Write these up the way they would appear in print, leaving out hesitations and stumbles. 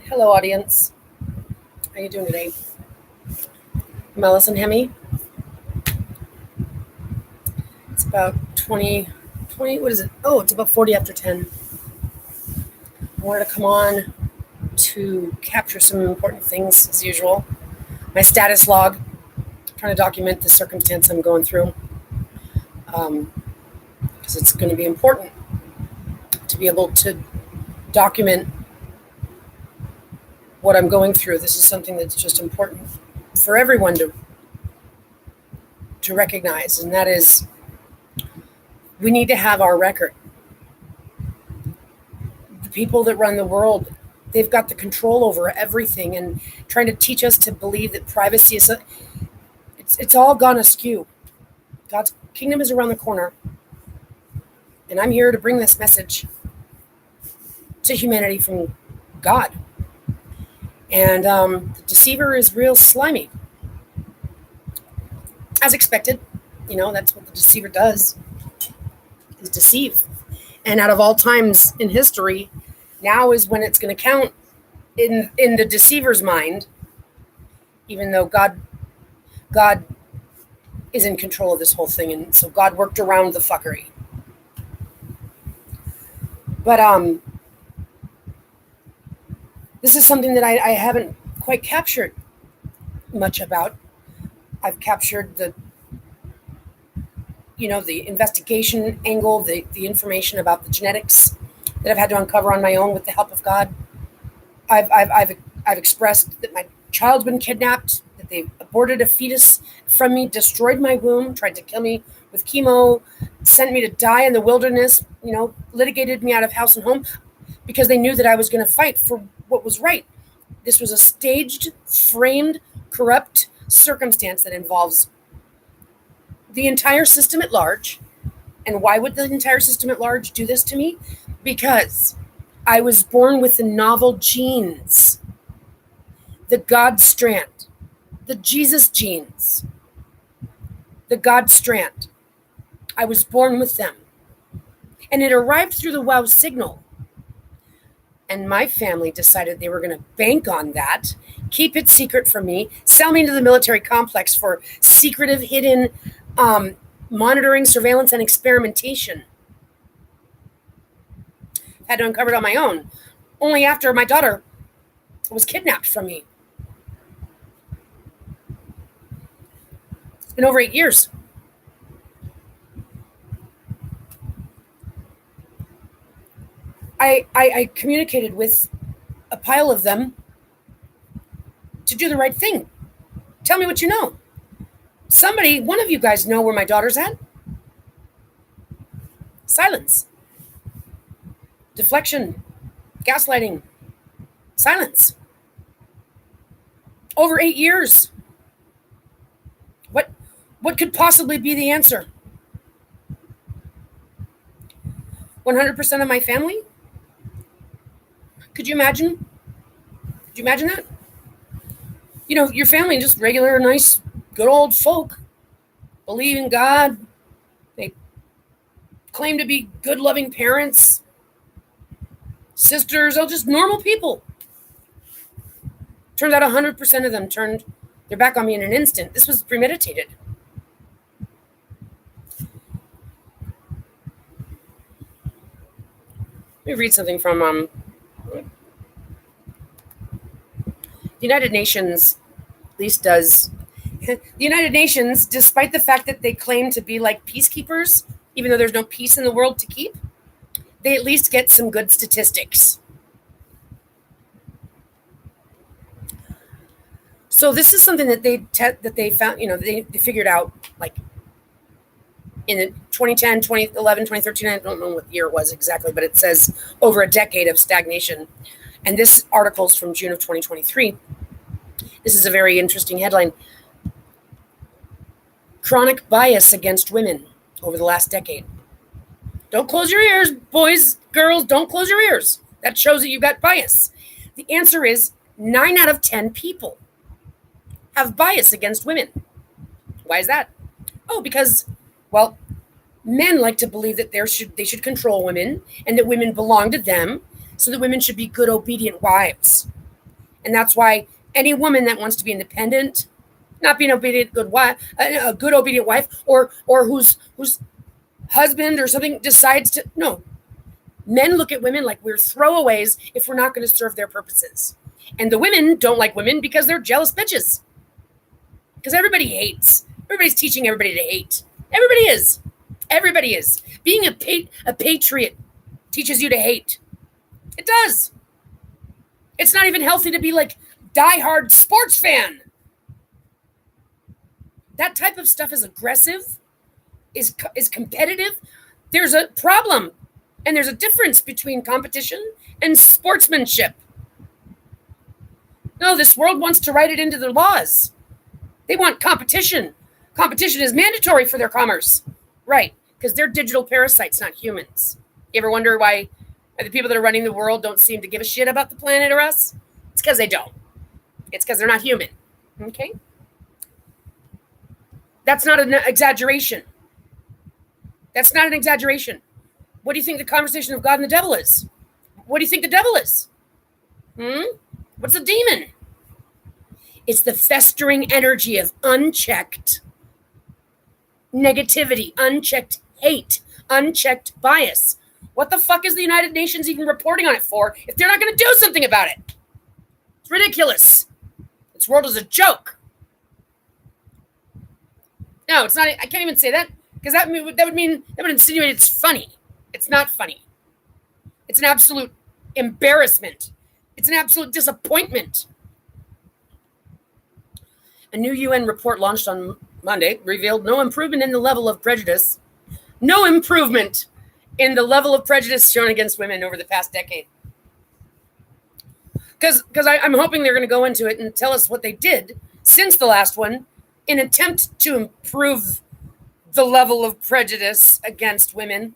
Hello, audience. How you doing today? Melissa and Hemi. It's about 20. What is it? Oh, it's about 40 after 10. I wanted to come on to capture some important things as usual. My status log, trying to document the circumstance I'm going through. Because it's going to be important to be able to document what I'm going through. This is something that's just important for everyone to recognize, and that is we need to have our record. The people that run the world, they've got the control over everything and trying to teach us to believe that privacy is it's all gone askew. God's kingdom is around the corner, and I'm here to bring this message to humanity from God. And the deceiver is real slimy. As expected, that's what the deceiver does, is deceive. And out of all times in history, now is when it's going to count in the deceiver's mind, even though God is in control of this whole thing. And so God worked around the fuckery. But this is something that I haven't quite captured much about. I've captured the investigation angle, the information about the genetics that I've had to uncover on my own with the help of God. I've expressed that my child's been kidnapped, that they aborted a fetus from me, destroyed my womb, tried to kill me with chemo, sent me to die in the wilderness, litigated me out of house and home because they knew that I was going to fight for what was right. This was a staged, framed, corrupt circumstance that involves the entire system at large. And why would the entire system at large do this to me? Because I was born with the novel genes, the God strand, the Jesus genes, the God strand. I was born with them. And it arrived through the WOW signal. And my family decided they were going to bank on that, keep it secret from me, sell me to the military complex for secretive, hidden monitoring, surveillance, and experimentation. Had to uncover it on my own, only after my daughter was kidnapped from me. It's been over 8 years. I communicated with a pile of them to do the right thing. Tell me what you know. One of you guys know where my daughter's at? Silence. Deflection. Gaslighting. Silence. Over 8 years. What could possibly be the answer? 100% of my family? Could you imagine? Could you imagine that? Your family, just regular, nice, good old folk, believe in God. They claim to be good, loving parents, sisters, just normal people. Turns out 100% of them turned their back on me in an instant. This was premeditated. Let me read something from the United Nations, at least does. The United Nations, despite the fact that they claim to be like peacekeepers, even though there's no peace in the world to keep, they at least get some good statistics. So this is something that they found, they figured out, like in the 2010, 2011, 2013, I don't know what year it was exactly, but it says over a decade of stagnation. And this article's from June of 2023. This is a very interesting headline. Chronic bias against women over the last decade. Don't close your ears, boys, girls, don't close your ears. That shows that you've got bias. The answer is 9 out of 10 people have bias against women. Why is that? Oh, because, men like to believe that they should control women and that women belong to them. so that women should be good, obedient wives. And that's why any woman that wants to be independent, not being obedient, good wife, a good obedient wife, or whose husband or something decides to, no. Men look at women like we're throwaways if we're not going to serve their purposes. And the women don't like women because they're jealous bitches. Because everybody hates. Everybody's teaching everybody to hate. Everybody is. Everybody is. Being a patriot teaches you to hate. It does. It's not even healthy to be like diehard sports fan. That type of stuff is aggressive, is competitive. There's a problem. And there's a difference between competition and sportsmanship. No, this world wants to write it into their laws. They want competition. Competition is mandatory for their commerce. Right, because they're digital parasites, not humans. You ever wonder why the people that are running the world don't seem to give a shit about the planet or us? It's because they don't. It's because they're not human. Okay? That's not an exaggeration. That's not an exaggeration. What do you think the conversation of God and the devil is? What do you think the devil is? What's a demon? It's the festering energy of unchecked negativity, unchecked hate, unchecked bias. What the fuck is the United Nations even reporting on it for if they're not going to do something about it? It's ridiculous. This world is a joke. No, it's not. I can't even say that because that would insinuate it's funny. It's not funny. It's an absolute embarrassment. It's an absolute disappointment. A new UN report launched on Monday revealed no improvement in the level of prejudice. No improvement in the level of prejudice shown against women over the past decade. Because I'm hoping they're going to go into it and tell us what they did since the last one in an attempt to improve the level of prejudice against women.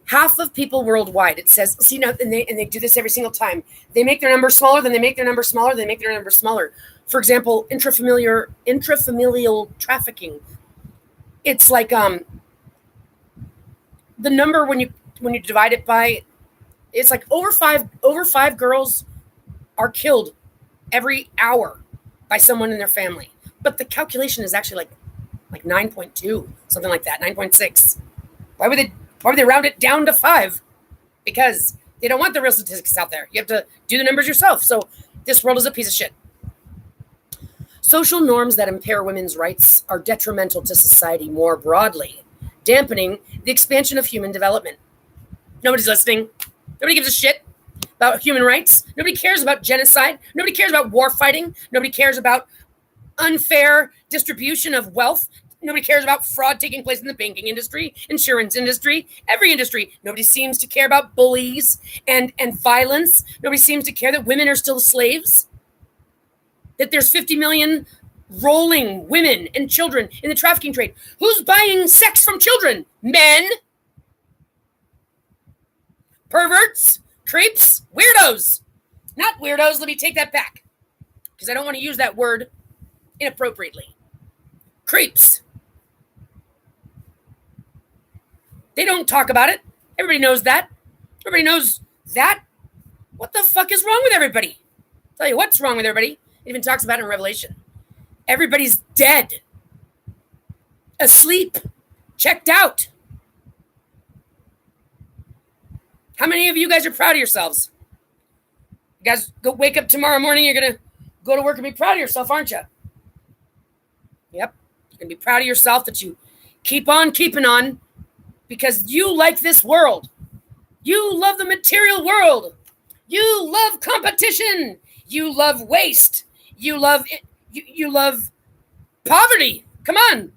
Half of people worldwide, it says, see now, and they do this every single time. They make their number smaller, then they make their number smaller, then they make their number smaller. For example, intrafamilial trafficking. It's like the number when you divide it by, it's like over five girls are killed every hour by someone in their family. But the calculation is actually like 9.2, something like that, 9.6. Why would they round it down to 5? Because they don't want the real statistics out there. You have to do the numbers yourself. So this world is a piece of shit. Social norms that impair women's rights are detrimental to society more broadly, dampening the expansion of human development. Nobody's listening. Nobody gives a shit about human rights. Nobody cares about genocide. Nobody cares about war fighting. Nobody cares about unfair distribution of wealth. Nobody cares about fraud taking place in the banking industry, insurance industry, every industry. Nobody seems to care about bullies and violence. Nobody seems to care that women are still slaves, that there's 50 million rolling women and children in the trafficking trade. Who's buying sex from children? Men? Perverts? Creeps? Weirdos? Not weirdos. Let me take that back because I don't want to use that word inappropriately. Creeps. They don't talk about it. Everybody knows that. Everybody knows that. What the fuck is wrong with everybody? I'll tell you what's wrong with everybody. It even talks about it in Revelation. Everybody's dead. Asleep. Checked out. How many of you guys are proud of yourselves? You guys go wake up tomorrow morning, you're going to go to work and be proud of yourself, aren't you? Yep. You're going to be proud of yourself that you keep on keeping on because you like this world. You love the material world. You love competition. You love waste. You love it. You love poverty. Come on.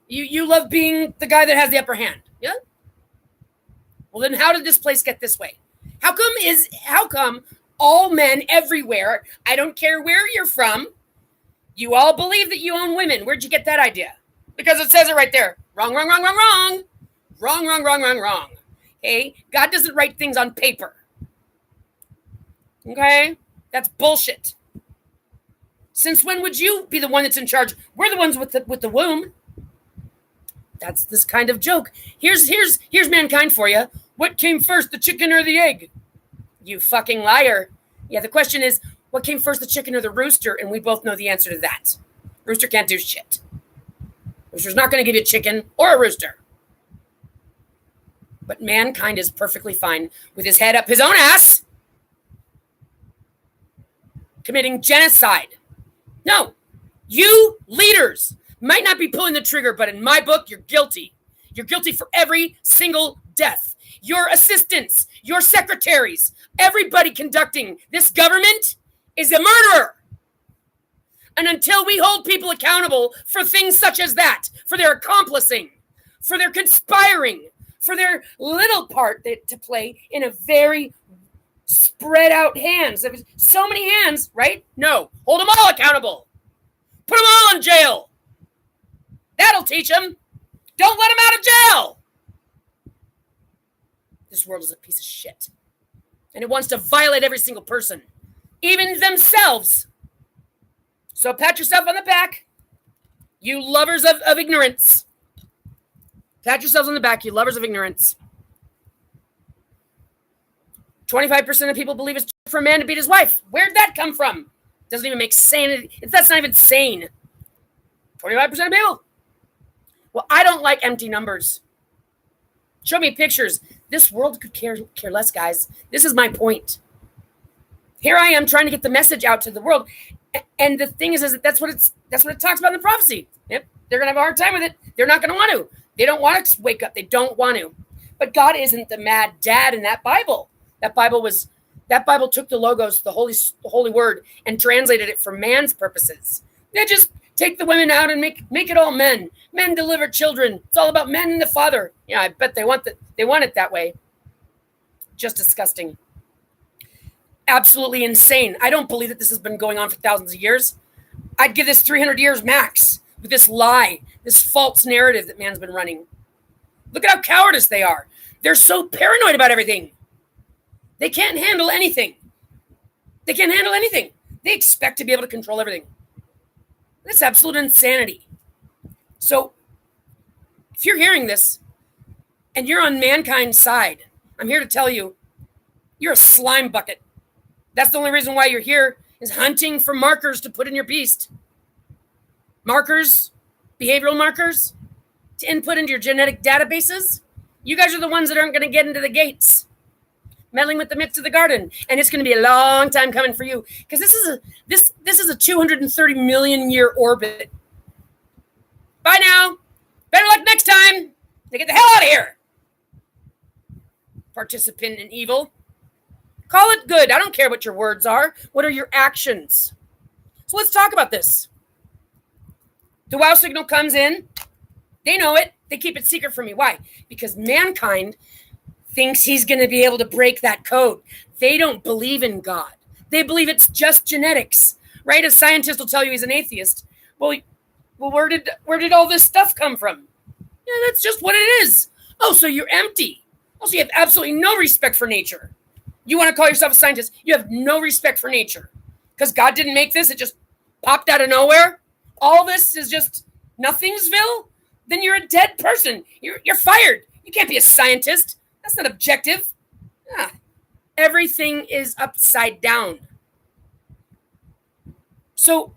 You love being the guy that has the upper hand. Yeah? Well, then how did this place get this way? How come all men everywhere, I don't care where you're from, you all believe that you own women? Where'd you get that idea? Because it says it right there. Wrong, wrong, wrong, wrong, wrong. Wrong, wrong, wrong, wrong, wrong. Okay? God doesn't write things on paper. Okay? That's bullshit. Since when would you be the one that's in charge? We're the ones with the womb. That's this kind of joke. Here's mankind for you. What came first, the chicken or the egg? You fucking liar. Yeah, the question is, what came first, the chicken or the rooster? And we both know the answer to that. Rooster can't do shit. Rooster's not going to give you a chicken or a rooster. But mankind is perfectly fine with his head up his own ass, committing genocide. No, you leaders might not be pulling the trigger, but in my book, you're guilty. You're guilty for every single death. Your assistants, your secretaries, everybody conducting this government is a murderer. And until we hold people accountable for things such as that, for their accomplishing, for their conspiring, for their little part to play in a very spread out hands. There was so many hands, right? No, hold them all accountable. Put them all in jail. That'll teach them. Don't let them out of jail. This world is a piece of shit. And it wants to violate every single person, even themselves. So pat yourself on the back, you lovers of ignorance. Pat yourselves on the back, you lovers of ignorance. 25% of people believe it's for a man to beat his wife. Where'd that come from? Doesn't even make sense. That's not even sane. 25% of people. Well, I don't like empty numbers. Show me pictures. This world could care less, guys. This is my point. Here I am trying to get the message out to the world. And the thing is that that's what it talks about in the prophecy. Yep, they're going to have a hard time with it. They're not going to want to. They don't want to wake up. They don't want to. But God isn't the mad dad in that Bible. That Bible took the logos, the holy word, and translated it for man's purposes. They just take the women out and make it all men. Men deliver children. It's all about men and the father. Yeah, I bet they want it that way. Just disgusting. Absolutely insane. I don't believe that this has been going on for thousands of years. I'd give this 300 years max with this lie, this false narrative that man's been running. Look at how cowardice they are. They're so paranoid about everything. They can't handle anything. They can't handle anything. They expect to be able to control everything. That's absolute insanity. So if you're hearing this and you're on mankind's side, I'm here to tell you, you're a slime bucket. That's the only reason why you're here, is hunting for markers to put in your beast. Markers, behavioral markers, to input into your genetic databases. You guys are the ones that aren't going to get into the gates. Meddling with the myths of the garden. And it's going to be a long time coming for you. Because this is a 230 million year orbit. Bye now. Better luck next time. Now get the hell out of here. Participant in evil. Call it good. I don't care what your words are. What are your actions? So let's talk about this. The wow signal comes in. They know it. They keep it secret from me. Why? Because mankind thinks he's going to be able to break that code. They don't believe in God. They believe it's just genetics, right? A scientist will tell you he's an atheist. Well, where did all this stuff come from? Yeah, that's just what it is. Oh, so you're empty. Oh, so you have absolutely no respect for nature. You want to call yourself a scientist? You have no respect for nature because God didn't make this. It just popped out of nowhere. All this is just nothingsville. Then you're a dead person. You're fired. You can't be a scientist. That's not objective. Ah, everything is upside down. So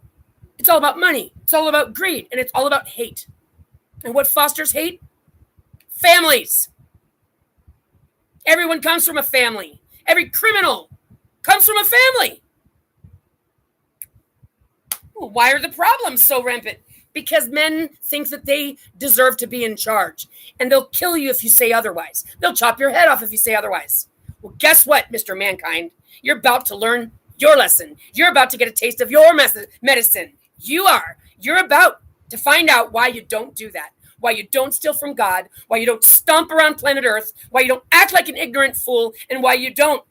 it's all about money. It's all about greed. And it's all about hate. And what fosters hate? Families. Everyone comes from a family. Every criminal comes from a family. Well, why are the problems so rampant? Because men think that they deserve to be in charge. And they'll kill you if you say otherwise. They'll chop your head off if you say otherwise. Well, guess what, Mr. Mankind? You're about to learn your lesson. You're about to get a taste of your medicine. You are. You're about to find out why you don't do that. Why you don't steal from God, why you don't stomp around planet Earth, why you don't act like an ignorant fool, and why you don't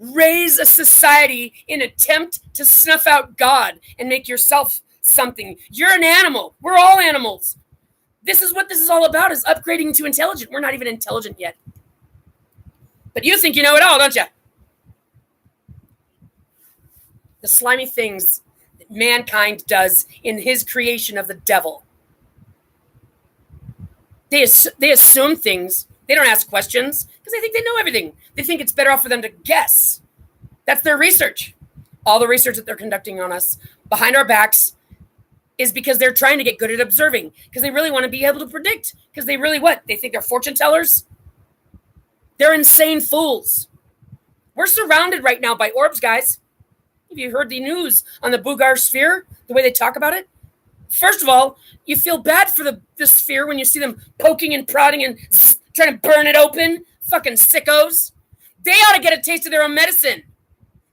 raise a society in attempt to snuff out God and make yourself something. You're an animal. We're all animals. This is what this is all about, is upgrading to intelligent. We're not even intelligent yet. But you think you know it all, don't you? The slimy things that mankind does in his creation of the devil. They assume things They don't ask questions because they think they know everything. They think it's better off for them to guess. That's their research. All the research that they're conducting on us behind our backs is because they're trying to get good at observing, because they really want to be able to predict, because they really what? They think they're fortune tellers? They're insane fools. We're surrounded right now by orbs, guys. Have you heard the news on the Bugar sphere, the way they talk about it? First of all, you feel bad for the sphere when you see them poking and prodding and trying to burn it open. Fucking sickos. They ought to get a taste of their own medicine.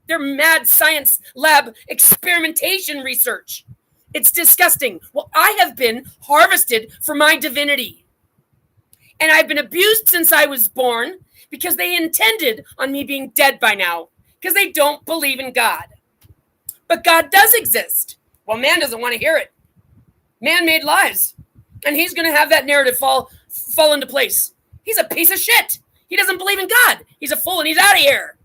Their mad science lab experimentation research. It's disgusting. Well, I have been harvested for my divinity. And I've been abused since I was born because they intended on me being dead by now because they don't believe in God. But God does exist. Well, man doesn't want to hear it. Man made lies. And he's going to have that narrative fall into place. He's a piece of shit. He doesn't believe in God. He's a fool and he's out of here.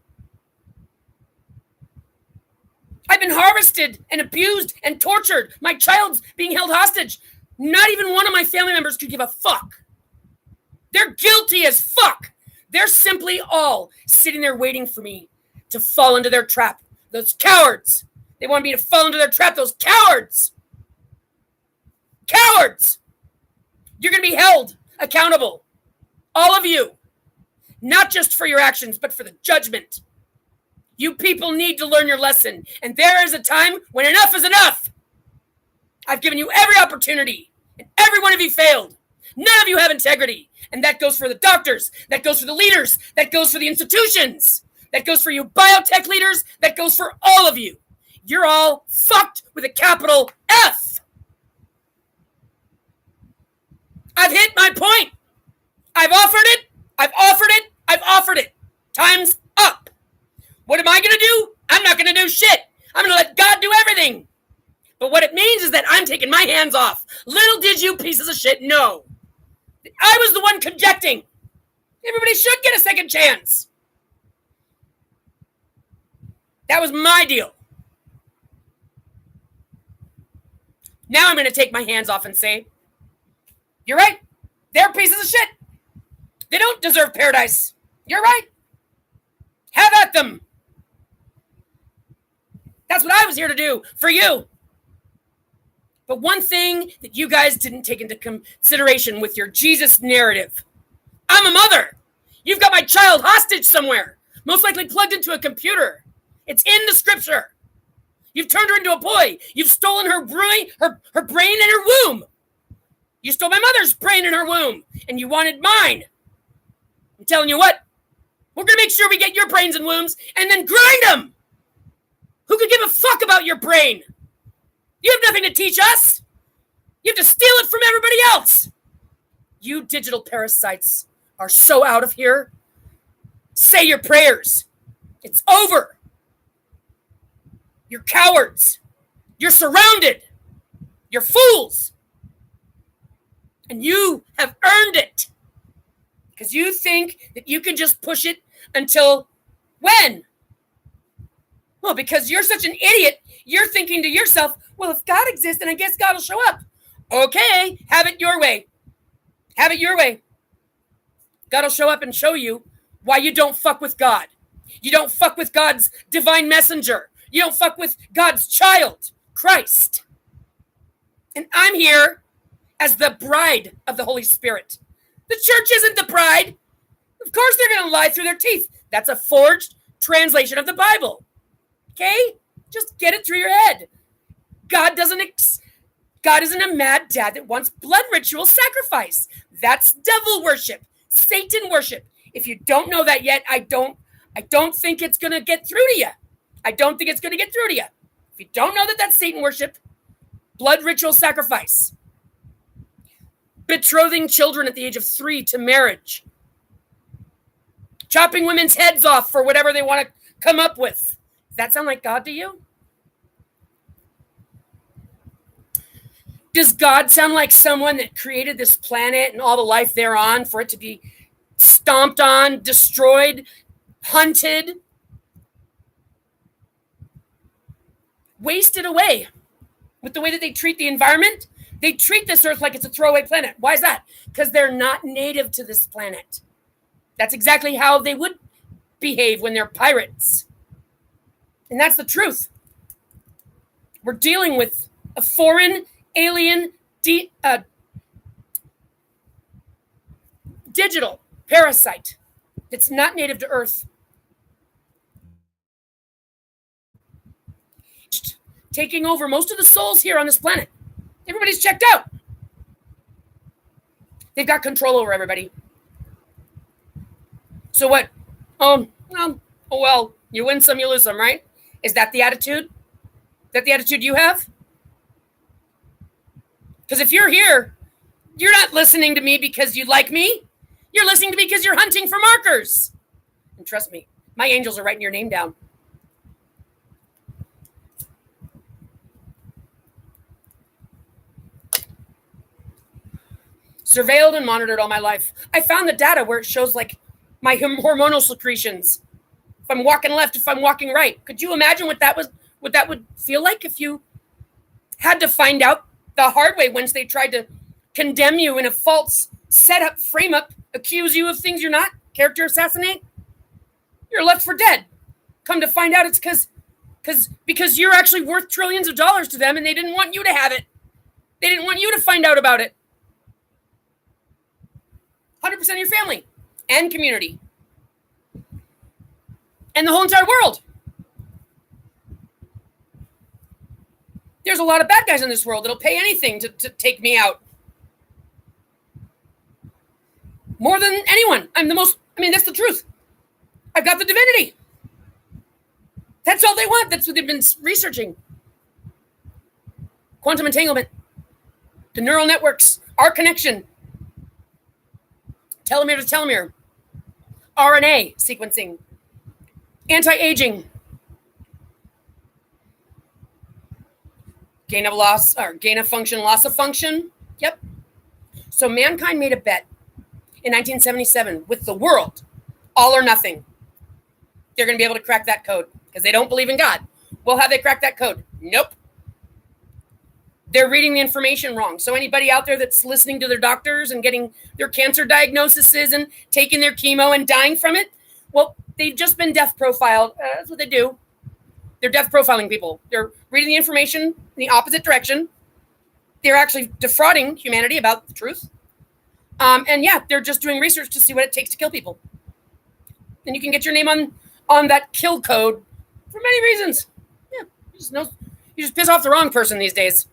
I've been harvested and abused and tortured. My child's being held hostage. Not even one of my family members could give a fuck. They're guilty as fuck. They're simply all sitting there waiting for me to fall into their trap. Those cowards. They want me to fall into their trap. Those cowards. Cowards. You're going to be held accountable. All of you. Not just for your actions, but for the judgment. You people need to learn your lesson. And there is a time when enough is enough. I've given you every opportunity. And every one of you failed. None of you have integrity. And that goes for the doctors. That goes for the leaders. That goes for the institutions. That goes for you biotech leaders. That goes for all of you. You're all fucked with a capital F. I've hit my point. I've offered it. I've offered it. I've offered it. Time's up. What am I going to do? I'm not going to do shit. I'm going to let God do everything. But what it means is that I'm taking my hands off. Little did you pieces of shit know. I was the one conjecting. Everybody should get a second chance. That was my deal. Now I'm going to take my hands off and say, you're right. They're pieces of shit. They don't deserve paradise. You're right. Have at them. That's what I was here to do for you. But one thing that you guys didn't take into consideration with your Jesus narrative. I'm a mother. You've got my child hostage somewhere, most likely plugged into a computer. It's in the scripture. You've turned her into a boy. You've stolen her brain and her womb. You stole my mother's brain in her womb, and you wanted mine. I'm telling you what, we're going to make sure we get your brains and wombs and then grind them. Who could give a fuck about your brain? You have nothing to teach us. You have to steal it from everybody else. You digital parasites are so out of here. Say your prayers. It's over. You're cowards. You're surrounded. You're fools. And you have earned it. Because you think that you can just push it until when? Well, because you're such an idiot, you're thinking to yourself, well, if God exists, then I guess God will show up. Okay, have it your way. Have it your way. God will show up and show you why you don't fuck with God. You don't fuck with God's divine messenger. You don't fuck with God's child, Christ. And I'm here as the bride of the Holy Spirit. The church isn't the bride. Of course they're going to lie through their teeth. That's a forged translation of the Bible. Okay? Just get it through your head. God isn't a mad dad that wants blood ritual sacrifice. That's devil worship, Satan worship. If you don't know that yet, I don't think it's going to get through to you. I don't think it's going to get through to you. If you don't know that that's Satan worship, blood ritual sacrifice, betrothing children at the age of 3 to marriage, chopping women's heads off for whatever they want to come up with. Does that sound like God to you? Does God sound like someone that created this planet and all the life thereon for it to be stomped on, destroyed, hunted, wasted away with the way that they treat the environment? They treat this earth like it's a throwaway planet. Why is that? Because they're not native to this planet. That's exactly how they would behave when they're pirates. And that's the truth. We're dealing with a foreign, alien, digital parasite that's not native to Earth. Taking over most of the souls here on this planet. Everybody's checked out. They've got control over everybody. So what? Oh well, you win some, you lose some, right? Is that the attitude? Is that the attitude you have? Because if you're here, you're not listening to me because you like me. You're listening to me because you're hunting for markers. And trust me, my angels are writing your name down. Surveilled and monitored all my life. I found the data where it shows like my hormonal secretions. If I'm walking left, if I'm walking right. Could you imagine what that would feel like if you had to find out the hard way once they tried to condemn you in a false setup, frame up, accuse you of things you're not, character assassinate? You're left for dead. Come to find out it's because you're actually worth trillions of dollars to them and they didn't want you to have it. They didn't want you to find out about it. 100% of your family and community and the whole entire world. There's a lot of bad guys in this world that'll pay anything to take me out. More than anyone. That's the truth. I've got the divinity. That's all they want. That's what they've been researching. Quantum entanglement, the neural networks, our connection, telomere to telomere, RNA sequencing, anti-aging, gain of function, loss of function. Yep. So mankind made a bet in 1977 with the world, all or nothing. They're going to be able to crack that code because they don't believe in God. Well, have they cracked that code? Nope. They're reading the information wrong. So anybody out there that's listening to their doctors and getting their cancer diagnoses and taking their chemo and dying from it, well, they've just been death profiled. That's what they do. They're death profiling people. They're reading the information in the opposite direction. They're actually defrauding humanity about the truth. They're just doing research to see what it takes to kill people. And you can get your name on that kill code for many reasons. Yeah, you just piss off the wrong person these days.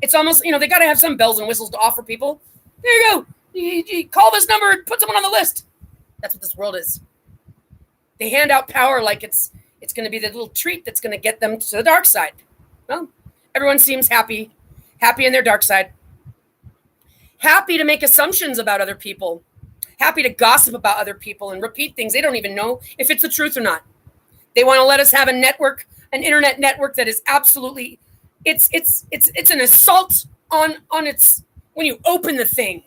It's almost, they got to have some bells and whistles to offer people. There you go. You call this number and put someone on the list. That's what this world is. They hand out power like it's going to be the little treat that's going to get them to the dark side. Well, everyone seems happy in their dark side. Happy to make assumptions about other people. Happy to gossip about other people and repeat things they don't even know if it's the truth or not. They want to let us have a network, an internet network that is absolutely, it's an assault on its, when you open the thing.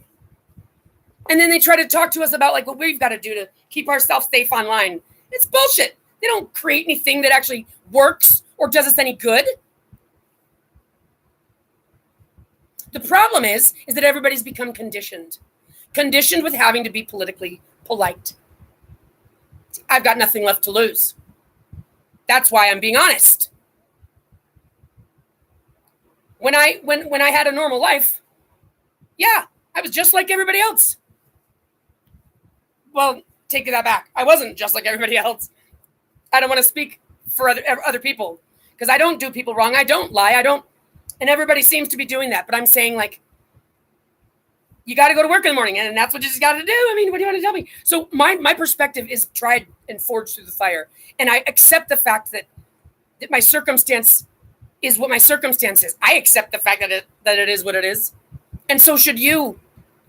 And then they try to talk to us about like what we've got to do to keep ourselves safe online. It's bullshit. They don't create anything that actually works or does us any good. The problem is that everybody's become conditioned with having to be politically polite. I've got nothing left to lose. That's why I'm being honest. When I had a normal life, yeah, I was just like everybody else. Well, take that back. I wasn't just like everybody else. I don't want to speak for other people because I don't do people wrong. I don't lie. And everybody seems to be doing that. But I'm saying, like, you got to go to work in the morning, and that's what you just got to do. I mean, what do you want to tell me? So my perspective is tried and forged through the fire. And I accept the fact that my circumstance is what my circumstance is. I accept the fact that it is what it is. And so should you,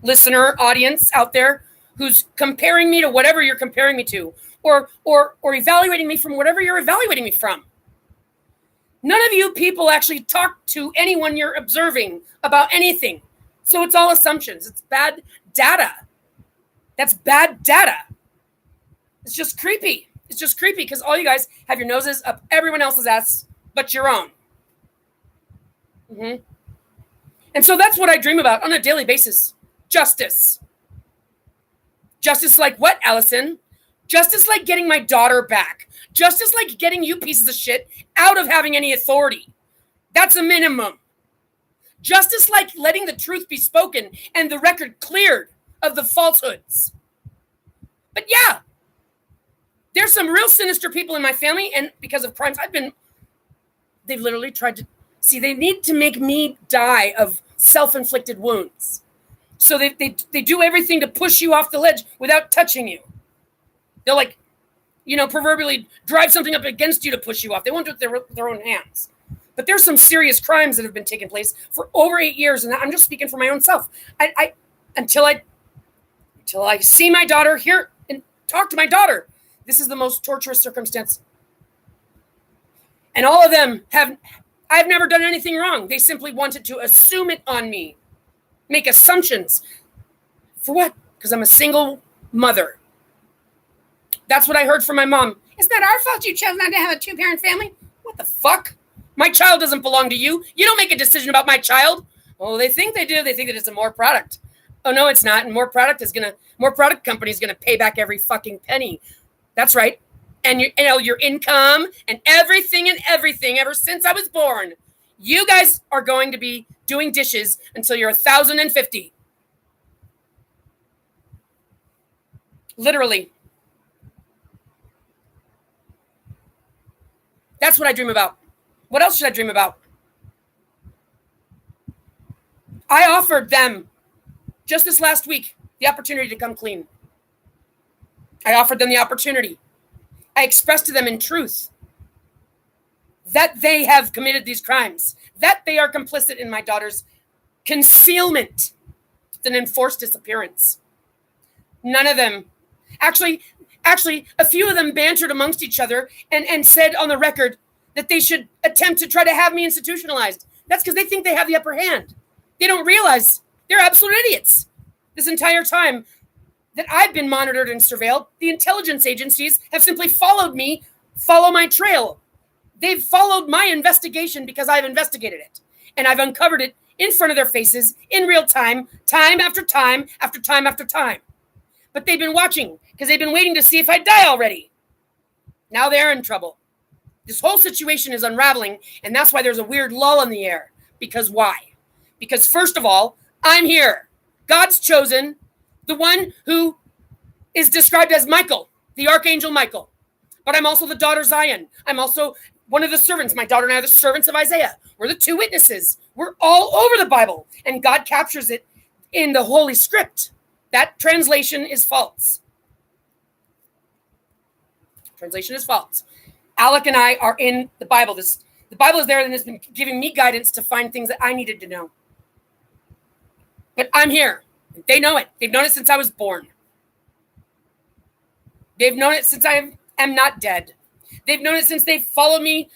listener, audience out there, who's comparing me to whatever you're comparing me to, or evaluating me from whatever you're evaluating me from. None of you people actually talk to anyone you're observing about anything. So it's all assumptions. It's bad data. That's bad data. It's just creepy. It's just creepy because all you guys have your noses up everyone else's ass but your own. Mm-hmm. And so that's what I dream about on a daily basis. Justice. Justice like what, Allison? Justice like getting my daughter back. Justice like getting you pieces of shit out of having any authority. That's a minimum. Justice like letting the truth be spoken and the record cleared of the falsehoods. But yeah, there's some real sinister people in my family, and because of crimes they've literally tried to, they need to make me die of self-inflicted wounds. So they do everything to push you off the ledge without touching you. They'll like, proverbially drive something up against you to push you off. They won't do it with their own hands. But there's some serious crimes that have been taking place for over 8 years, and I'm just speaking for my own self. Until I see my daughter, hear and talk to my daughter, this is the most torturous circumstance. And all of them I've never done anything wrong. They simply wanted to assume it on me, make assumptions. For what? Because I'm a single mother. That's what I heard from my mom. It's not our fault you chose not to have a 2-parent family. What the fuck? My child doesn't belong to you. You don't make a decision about my child. Oh, they think they do. They think that it's a more product. Oh, no, it's not. And more product company is gonna pay back every fucking penny. That's right. And your income and everything ever since I was born. You guys are going to be doing dishes until you're 1,050. Literally. That's what I dream about. What else should I dream about? I offered them, just this last week, the opportunity to come clean. I offered them the opportunity. I expressed to them in truth that they have committed these crimes, that they are complicit in my daughter's concealment. It's an enforced disappearance. None of them. Actually, a few of them bantered amongst each other and said on the record that they should attempt to try to have me institutionalized. That's because they think they have the upper hand. They don't realize they're absolute idiots. This entire time that I've been monitored and surveilled, the intelligence agencies have simply follow my trail. They've followed my investigation because I've investigated it. And I've uncovered it in front of their faces in real time, time after time, after time after time. But they've been watching because they've been waiting to see if I die already. Now they're in trouble. This whole situation is unraveling, and that's why there's a weird lull in the air. Because why? Because first of all, I'm here. God's chosen, the one who is described as Michael, the Archangel Michael. But I'm also the daughter Zion. I'm also one of the servants. My daughter and I are the servants of Isaiah. We're the 2 witnesses. We're all over the Bible, and God captures it in the Holy Script. That translation is false. Translation is false. Alec and I are in the Bible. The Bible is there and has been giving me guidance to find things that I needed to know. But I'm here. They know it. They've known it since I was born. They've known it since I am not dead. They've known it since they've followed me.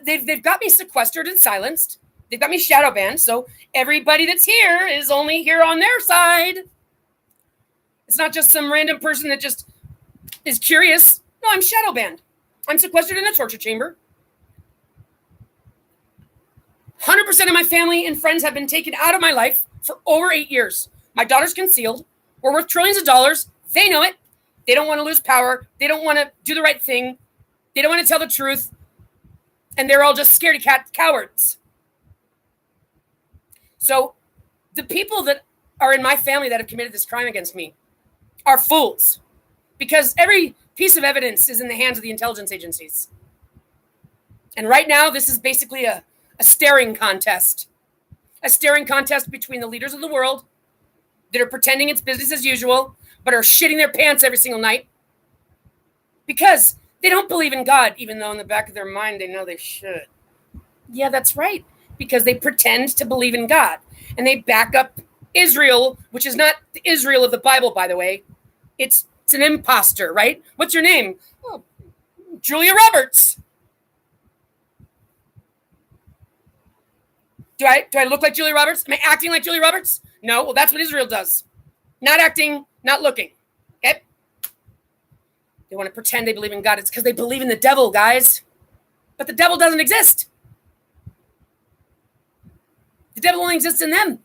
They've got me sequestered and silenced. They've got me shadow banned. So everybody that's here is only here on their side. It's not just some random person that just is curious. No, I'm shadow banned. I'm sequestered in a torture chamber. 100% of my family and friends have been taken out of my life for over 8 years. My daughter's concealed. We're worth trillions of dollars. They know it. They don't want to lose power. They don't want to do the right thing. They don't want to tell the truth. And they're all just scaredy cat cowards. So the people that are in my family that have committed this crime against me are fools. Because every piece of evidence is in the hands of the intelligence agencies. And right now, this is basically a staring contest. A staring contest between the leaders of the world that are pretending it's business as usual, but are shitting their pants every single night. Because they don't believe in God, even though in the back of their mind they know they should. Yeah, that's right. Because they pretend to believe in God. And they back up Israel, which is not the Israel of the Bible, by the way. It's an imposter, right? What's your name? Oh, Julia Roberts. Do I look like Julia Roberts? Am I acting like Julia Roberts? No. Well, that's what Israel does. Not acting, not looking. Okay? They want to pretend they believe in God. It's because they believe in the devil, guys. But the devil doesn't exist. The devil only exists in them.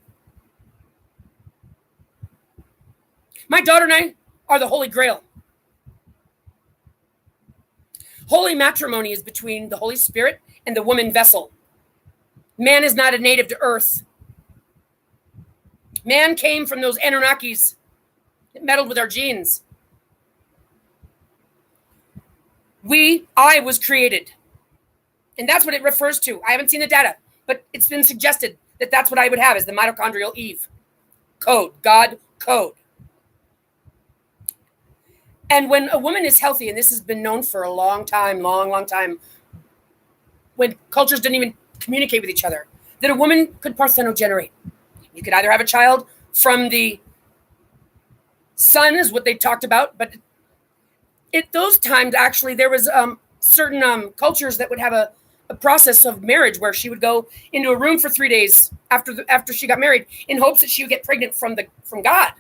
My daughter and I are the Holy Grail. Holy matrimony is between the Holy Spirit and the woman vessel. Man is not a native to earth. Man came from those Anunnakis that meddled with our genes. I was created. And that's what it refers to. I haven't seen the data, but it's been suggested that that's what I would have as the mitochondrial Eve. Code, God code. And when a woman is healthy, and this has been known for a long time, long time, when cultures didn't even communicate with each other, that a woman could parthenogenerate. You could either have a child from the sun, is what they talked about, but at those times, actually, there was certain cultures that would have a process of marriage where she would go into a room for 3 days after she got married in hopes that she would get pregnant from God,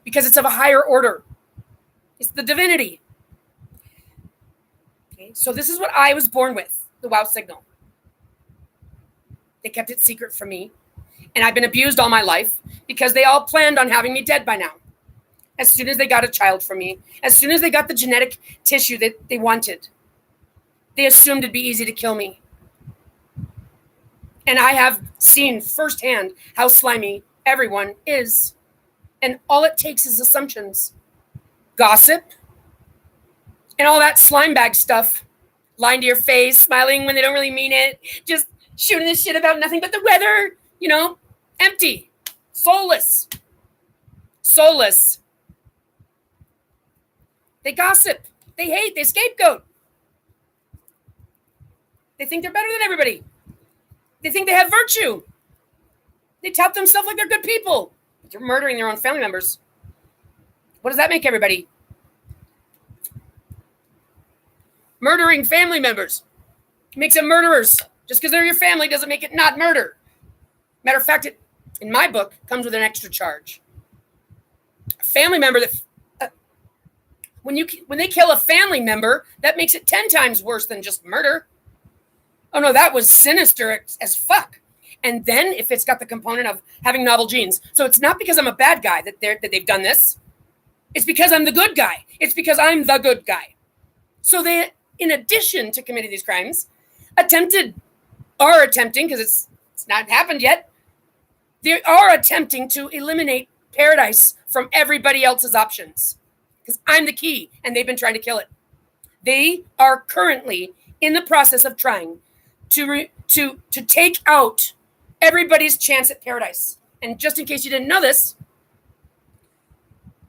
because it's of a higher order. It's the divinity. Okay, so this is what I was born with, the wow signal. They kept it secret from me, and I've been abused all my life because they all planned on having me dead by now. As soon as they got a child from me, as soon as they got the genetic tissue that they wanted, they assumed it'd be easy to kill me. And I have seen firsthand how slimy everyone is. And all it takes is assumptions, gossip, and all that slime bag stuff. Lying to your face, smiling when they don't really mean it, just shooting this shit about nothing but the weather, empty, soulless. They gossip, they hate, they scapegoat. They think they're better than everybody. They think they have virtue. They tout themselves like they're good people, but they're murdering their own family members. What does that make everybody? Murdering family members makes them murderers. Just because they're your family doesn't make it not murder. Matter of fact, it, in my book, comes with an extra charge. A family member that when they kill a family member, that makes it 10 times worse than just murder. Oh no, that was sinister as fuck. And then if it's got the component of having novel genes, so it's not because I'm a bad guy that they've done this. It's because I'm the good guy. It's because I'm the good guy. So they, in addition to committing these crimes, are attempting, because it's not happened yet, they are attempting to eliminate paradise from everybody else's options. Because I'm the key, and they've been trying to kill it. They are currently in the process of trying to take out everybody's chance at paradise. And just in case you didn't know this,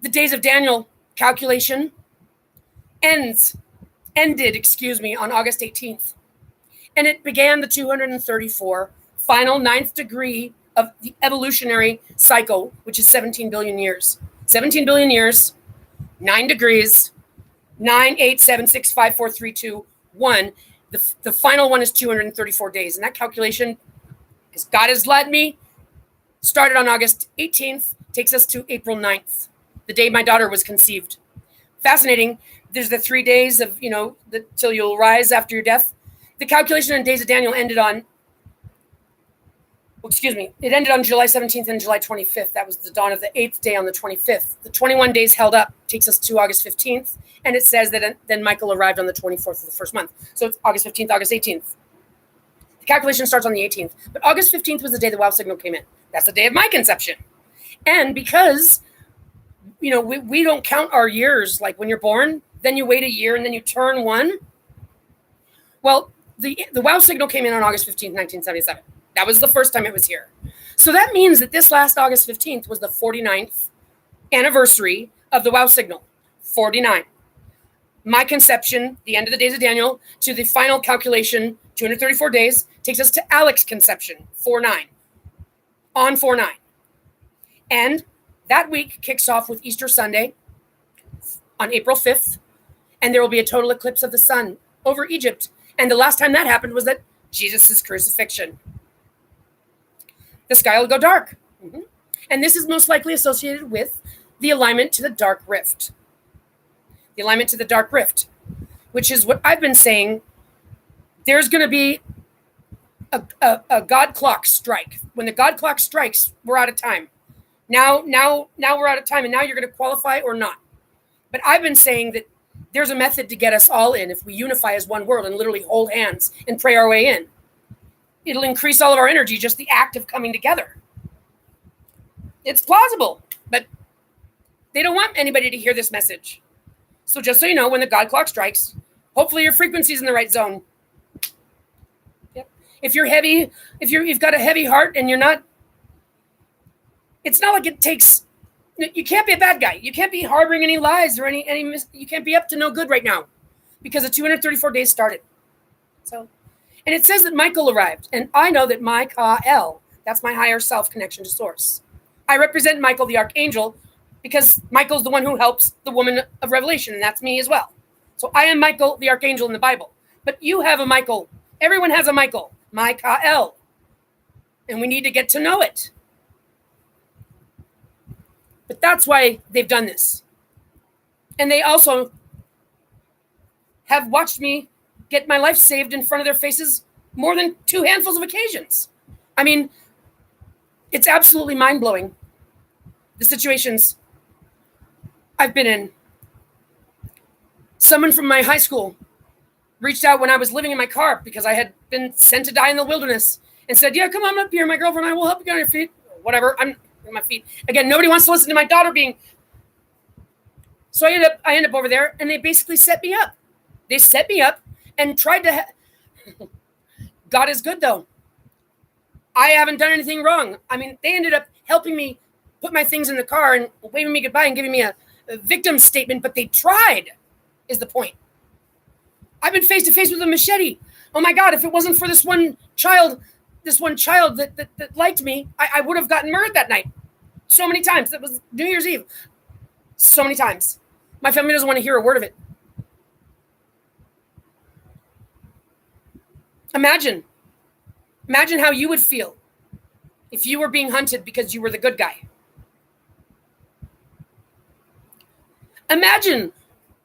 the days of Daniel calculation ended on August 18th. And it began the 234 final ninth degree of the evolutionary cycle, which is 17 billion years. 17 billion years, 9 degrees, 9, 8, 7, 6, 5, 4, 3, 2, 1. The final one is 234 days. And that calculation, as God has led me, started on August 18th, takes us to April 9th, the day my daughter was conceived. Fascinating. There's the 3 days of, till you'll rise after your death. The calculation in days of Daniel ended on July 17th and July 25th. That was the dawn of the 8th day on the 25th. The 21 days held up takes us to August 15th. And it says that then Michael arrived on the 24th of the first month. So it's August 15th, August 18th. The calculation starts on the 18th. But August 15th was the day the wow signal came in. That's the day of my conception. And because, we don't count our years like when you're born, then you wait a year and then you turn one. Well, the wow signal came in on August 15th, 1977. That was the first time it was here. So that means that this last August 15th was the 49th anniversary of the wow signal. 49. My conception, the end of the days of Daniel, to the final calculation, 234 days, takes us to Alex's conception, 4-9. On 4-9. And that week kicks off with Easter Sunday on April 5th. And there will be a total eclipse of the sun over Egypt. And the last time that happened was at Jesus' crucifixion. The sky will go dark. Mm-hmm. And this is most likely associated with the alignment to the dark rift. The alignment to the dark rift, which is what I've been saying. There's going to be a God clock strike. When the God clock strikes, we're out of time. Now we're out of time, and now you're going to qualify or not. But I've been saying that there's a method to get us all in if we unify as one world and literally hold hands and pray our way in. It'll increase all of our energy, just the act of coming together. It's plausible, but they don't want anybody to hear this message. So just so you know, when the God clock strikes, hopefully your frequency's in the right zone. Yep. If you're heavy, you've got a heavy heart and you're not, it's not like it takes, you can't be a bad guy. You can't be harboring any lies or any you can't be up to no good right now because the 234 days started. So, and it says that Michael arrived, and I know that Michael, that's my higher self connection to source. I represent Michael the Archangel because Michael's the one who helps the woman of Revelation, and that's me as well. So I am Michael the Archangel in the Bible. But you have a Michael. Everyone has a Michael. Michael. And we need to get to know it. But that's why they've done this. And they also have watched me get my life saved in front of their faces more than 2 handfuls of occasions. I mean, it's absolutely mind-blowing, the situations I've been in. Someone from my high school reached out when I was living in my car because I had been sent to die in the wilderness and said, yeah, come on up here. My girlfriend and I will help you get on your feet. Whatever. I'm on my feet. Again, nobody wants to listen to my daughter being. So I end up over there, and they basically set me up. They set me up and tried to. God is good, though. I haven't done anything wrong. I mean, they ended up helping me put my things in the car and waving me goodbye and giving me a victim statement, but they tried, is the point. I've been face to face with a machete. Oh my God, if it wasn't for this one child that liked me, I would have gotten murdered that night. So many times. That was New Year's Eve. So many times. My family doesn't want to hear a word of it. Imagine how you would feel if you were being hunted because you were the good guy. Imagine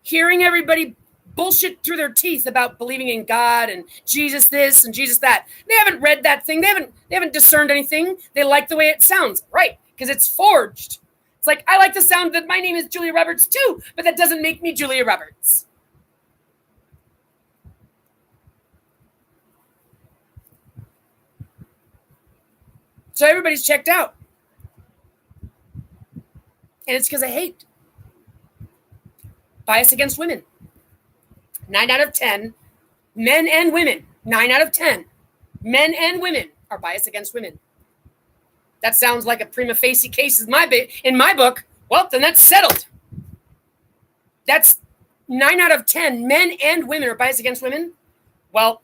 hearing everybody bullshit through their teeth about believing in God and Jesus this and Jesus that. They haven't read that thing. They haven't discerned anything. They like the way it sounds, right? Because it's forged. It's like, I like the sound that my name is Julia Roberts too, but that doesn't make me Julia Roberts. So everybody's checked out. And it's because of hate. Bias against women. 9 out of 10, men and women, 9 out of 10, men and women are biased against women. That sounds like a prima facie case in my book. Well, then that's settled. That's 9 out of 10, men and women are biased against women. Well,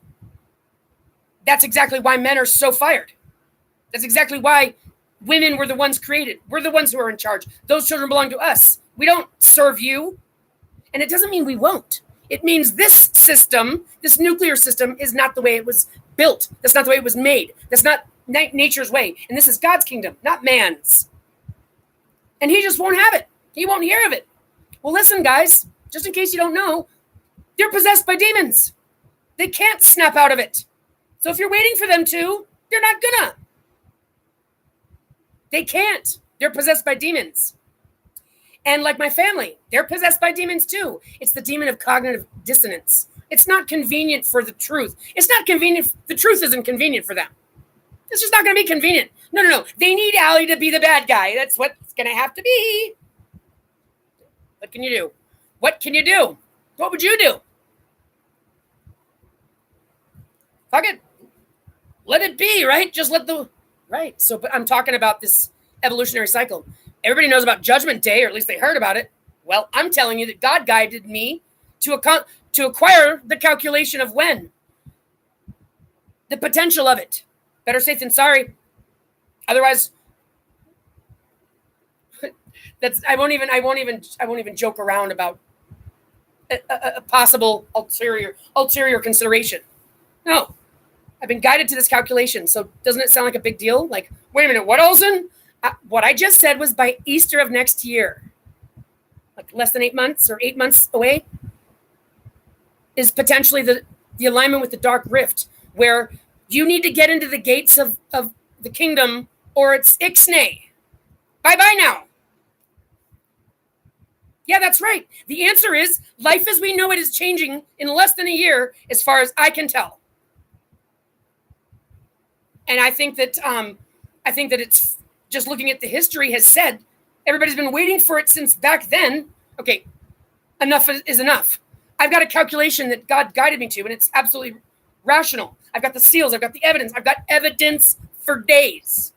that's exactly why men are so fired. That's exactly why women were the ones created. We're the ones who are in charge. Those children belong to us. We don't serve you. And it doesn't mean we won't. It means this system, this nuclear system, is not the way it was built. That's not the way it was made. That's not nature's way. And this is God's kingdom, not man's. And he just won't have it. He won't hear of it. Well, listen, guys, just in case you don't know, they're possessed by demons. They can't snap out of it. So if you're waiting for them to, they're not gonna. They can't. They're possessed by demons. And like my family, they're possessed by demons too. It's the demon of cognitive dissonance. It's not convenient for the truth. It's not convenient. The truth isn't convenient for them. It's just not going to be convenient. No. They need Allie to be the bad guy. That's what it's going to have to be. What can you do? What can you do? What would you do? Fuck it. Let it be, right? Just let the... Right. So, but I'm talking about this evolutionary cycle. Everybody knows about Judgment Day, or at least they heard about it. Well, I'm telling you that God guided me to acquire the calculation of when. The potential of it. Better safe than sorry. Otherwise, I won't even joke around about a possible ulterior consideration. No. I've been guided to this calculation. So doesn't it sound like a big deal? Like, wait a minute, what, Olsen? What I just said was by Easter of next year, like less than 8 months or 8 months away, is potentially the alignment with the dark rift, where you need to get into the gates of the kingdom or it's ixnay. Bye-bye now. Yeah, that's right. The answer is life as we know it is changing in less than a year, as far as I can tell. And I think that it's just looking at the history has said everybody's been waiting for it since back then. Okay, enough is enough. I've got a calculation that God guided me to, and it's absolutely rational. I've got the seals. I've got the evidence. I've got evidence for days.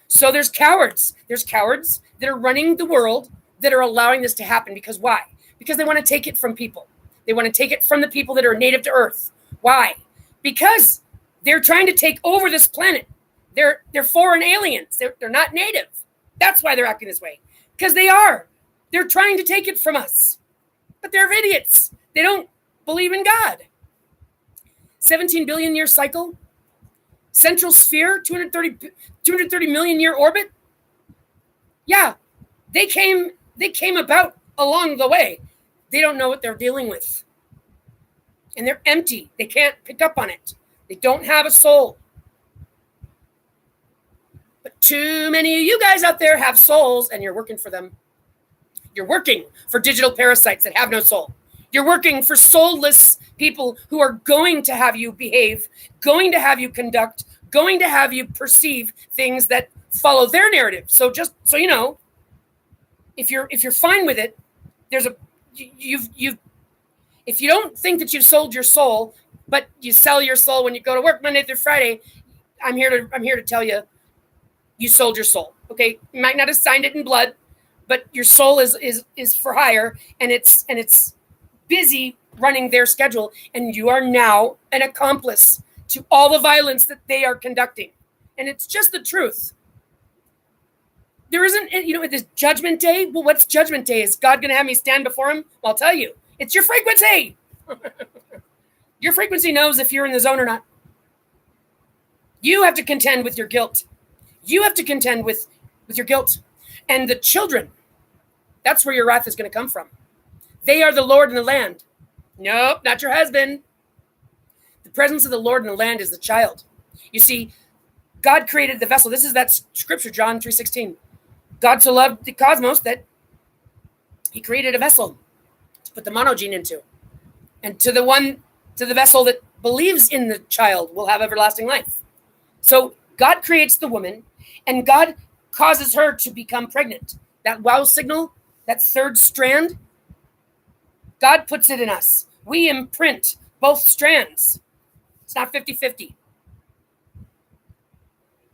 So there's cowards. There's cowards that are running the world that are allowing this to happen. Because why? Because they want to take it from people. They want to take it from the people that are native to Earth. Why? Because they're trying to take over this planet. They're foreign aliens. They're not native. That's why they're acting this way. Because they are. They're trying to take it from us. But they're idiots. They don't believe in God. 17 billion year cycle. Central sphere, 230 million year orbit. Yeah, they came about along the way. They don't know what they're dealing with. And they're empty. They can't pick up on it. They don't have a soul. But too many of you guys out there have souls, and you're working for them. You're working for digital parasites that have no soul. You're working for soulless people who are going to have you behave, going to have you conduct, going to have you perceive things that follow their narrative. So just so you know, if you're fine with it, there's a if you don't think that you've sold your soul, but you sell your soul when you go to work Monday through Friday, I'm here to tell you, you sold your soul. Okay, you might not have signed it in blood, but your soul is for hire, and it's busy running their schedule, and you are now an accomplice to all the violence that they are conducting. And it's just the truth. There isn't, this judgment day. Well, what's judgment day? Is God going to have me stand before him? Well, I'll tell you, it's your frequency. Your frequency knows if you're in the zone or not. You have to contend with your guilt. You have to contend with your guilt. And the children, that's where your wrath is going to come from. They are the Lord in the land. Nope, not your husband. The presence of the Lord in the land is the child. You see, God created the vessel. This is that scripture, John 3:16. God so loved the cosmos that he created a vessel to put the monogene into. And to the vessel that believes in the child will have everlasting life. So God creates the woman, and God causes her to become pregnant. That wow signal, that third strand, God puts it in us. We imprint both strands. It's not 50-50.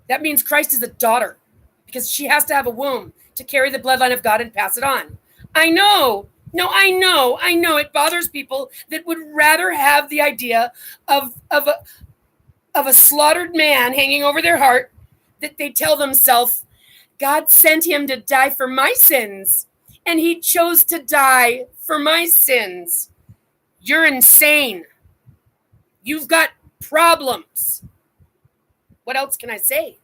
That means Christ is a daughter, because she has to have a womb to carry the bloodline of God and pass it on. I know. No, I know. It bothers people that would rather have the idea of a slaughtered man hanging over their heart, that they tell themselves, God sent him to die for my sins, and he chose to die for my sins. You're insane. You've got problems. What else can I say?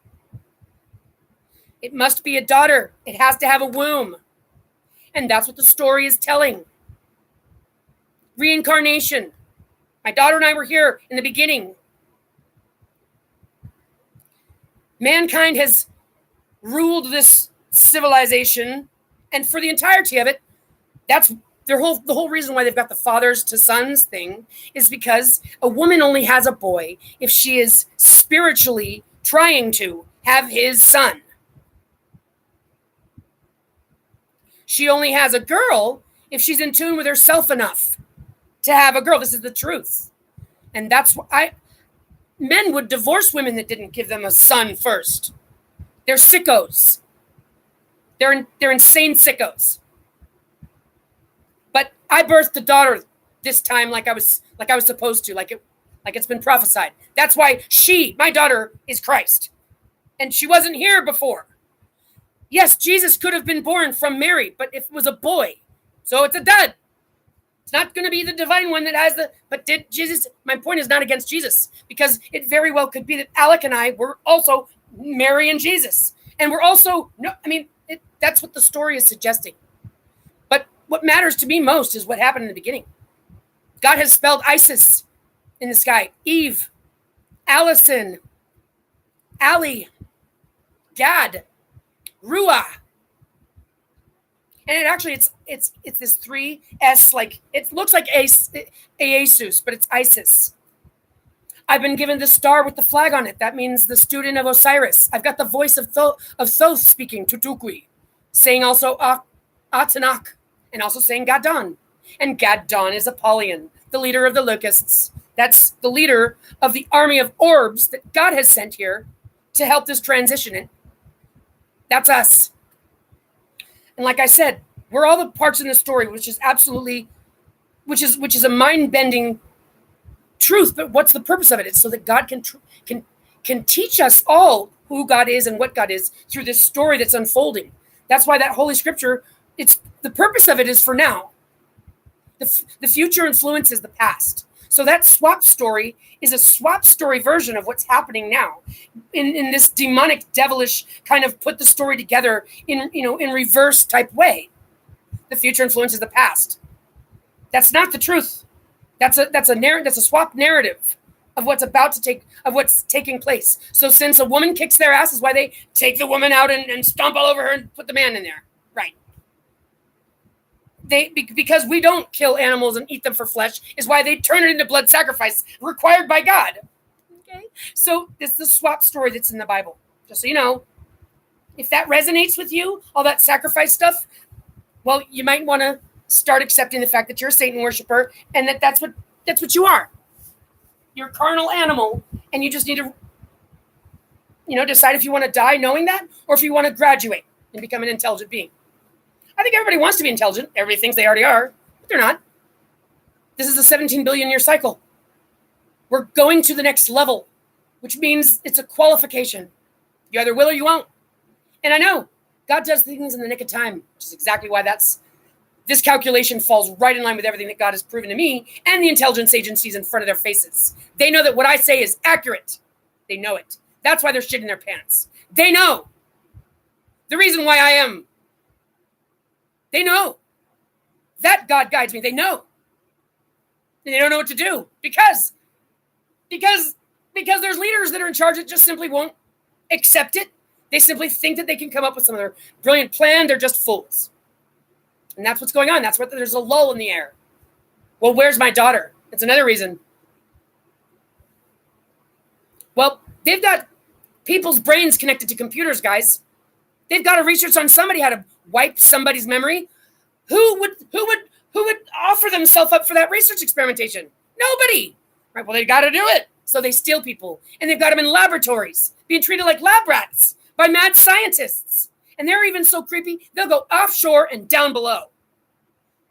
It must be a daughter. It has to have a womb. And that's what the story is telling. Reincarnation. My daughter and I were here in the beginning. Mankind has ruled this civilization, and for the entirety of it, that's the whole reason why they've got the fathers to sons thing is because a woman only has a boy if she is spiritually trying to have his son. She only has a girl if she's in tune with herself enough to have a girl. This is the truth. And that's why men would divorce women that didn't give them a son first. They're sickos. They're insane sickos. But I birthed a daughter this time like I was supposed to, like it's been prophesied. That's why my daughter, is Christ. And she wasn't here before. Yes, Jesus could have been born from Mary, but if it was a boy, so it's a dud. It's not going to be the divine one that has but did Jesus, my point is not against Jesus, because it very well could be that Alec and I were also Mary and Jesus. And we're also, that's what the story is suggesting. But what matters to me most is what happened in the beginning. God has spelled Isis in the sky. Eve, Allison, Allie, Gad, Ruah. And it's this 3S, like it looks like Asus, but it's Isis. I've been given the star with the flag on it. That means the student of Osiris. I've got the voice of Thoth speaking, Tutukwi, saying also Atanak, and also saying Gadon. And Gadon is Apollyon, the leader of the locusts. That's the leader of the army of orbs that God has sent here to help this transition. And that's us. And like I said, we're all the parts in the story, which is a mind-bending truth. But what's the purpose of it? It's so that God can teach us all who God is and what God is through this story that's unfolding. That's why that Holy Scripture, it's the purpose of it is for now. The future influences the past. So that swap story is a swap story version of what's happening now in this demonic, devilish kind of put the story together in reverse type way. The future influences the past. That's not the truth. That's a swap narrative of what's taking place. So since a woman kicks their ass is why they take the woman out and stomp all over her and put the man in there. Right. Because we don't kill animals and eat them for flesh is why they turn it into blood sacrifice required by God. Okay. So it's the swap story that's in the Bible. Just so you know, if that resonates with you, all that sacrifice stuff, well, you might want to start accepting the fact that you're a Satan worshiper and that's what you are. You're a carnal animal, and you just need to, decide if you want to die knowing that or if you want to graduate and become an intelligent being. I think everybody wants to be intelligent. Everybody thinks they already are, but they're not. This is a 17 billion year cycle. We're going to the next level, which means it's a qualification. You either will or you won't. And I know God does things in the nick of time, which is exactly why this calculation falls right in line with everything that God has proven to me and the intelligence agencies in front of their faces. They know that what I say is accurate. They know it. That's why they're shitting their pants. They know the reason why I am. They know that God guides me. They know. And they don't know what to do because there's leaders that are in charge that just simply won't accept it. They simply think that they can come up with some other brilliant plan. They're just fools. And that's what's going on. That's what there's a lull in the air. Well, where's my daughter? It's another reason. Well, they've got people's brains connected to computers, guys. They've got to research on somebody how to wipe somebody's memory. Who would offer themselves up for that research experimentation? Nobody. Right? Well, they got to do it. So they steal people, and they've got them in laboratories, being treated like lab rats by mad scientists. And they're even so creepy, they'll go offshore and down below.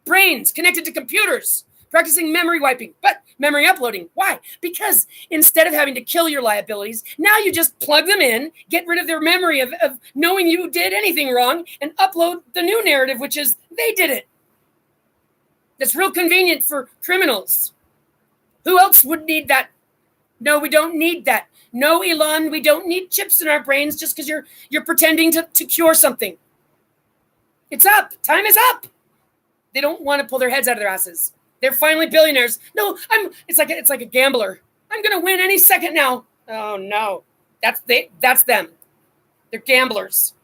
Brains connected to computers, practicing memory wiping, but memory uploading. Why? Because instead of having to kill your liabilities, now you just plug them in, get rid of their memory of knowing you did anything wrong, and upload the new narrative, which is they did it. That's real convenient for criminals. Who else would need that? No, we don't need that. No, Elon, we don't need chips in our brains just because you're pretending to cure something. It's up. Time is up. They don't want to pull their heads out of their asses. They're finally billionaires. No, it's like a gambler. I'm gonna win any second now. Oh no. That's them. They're gamblers.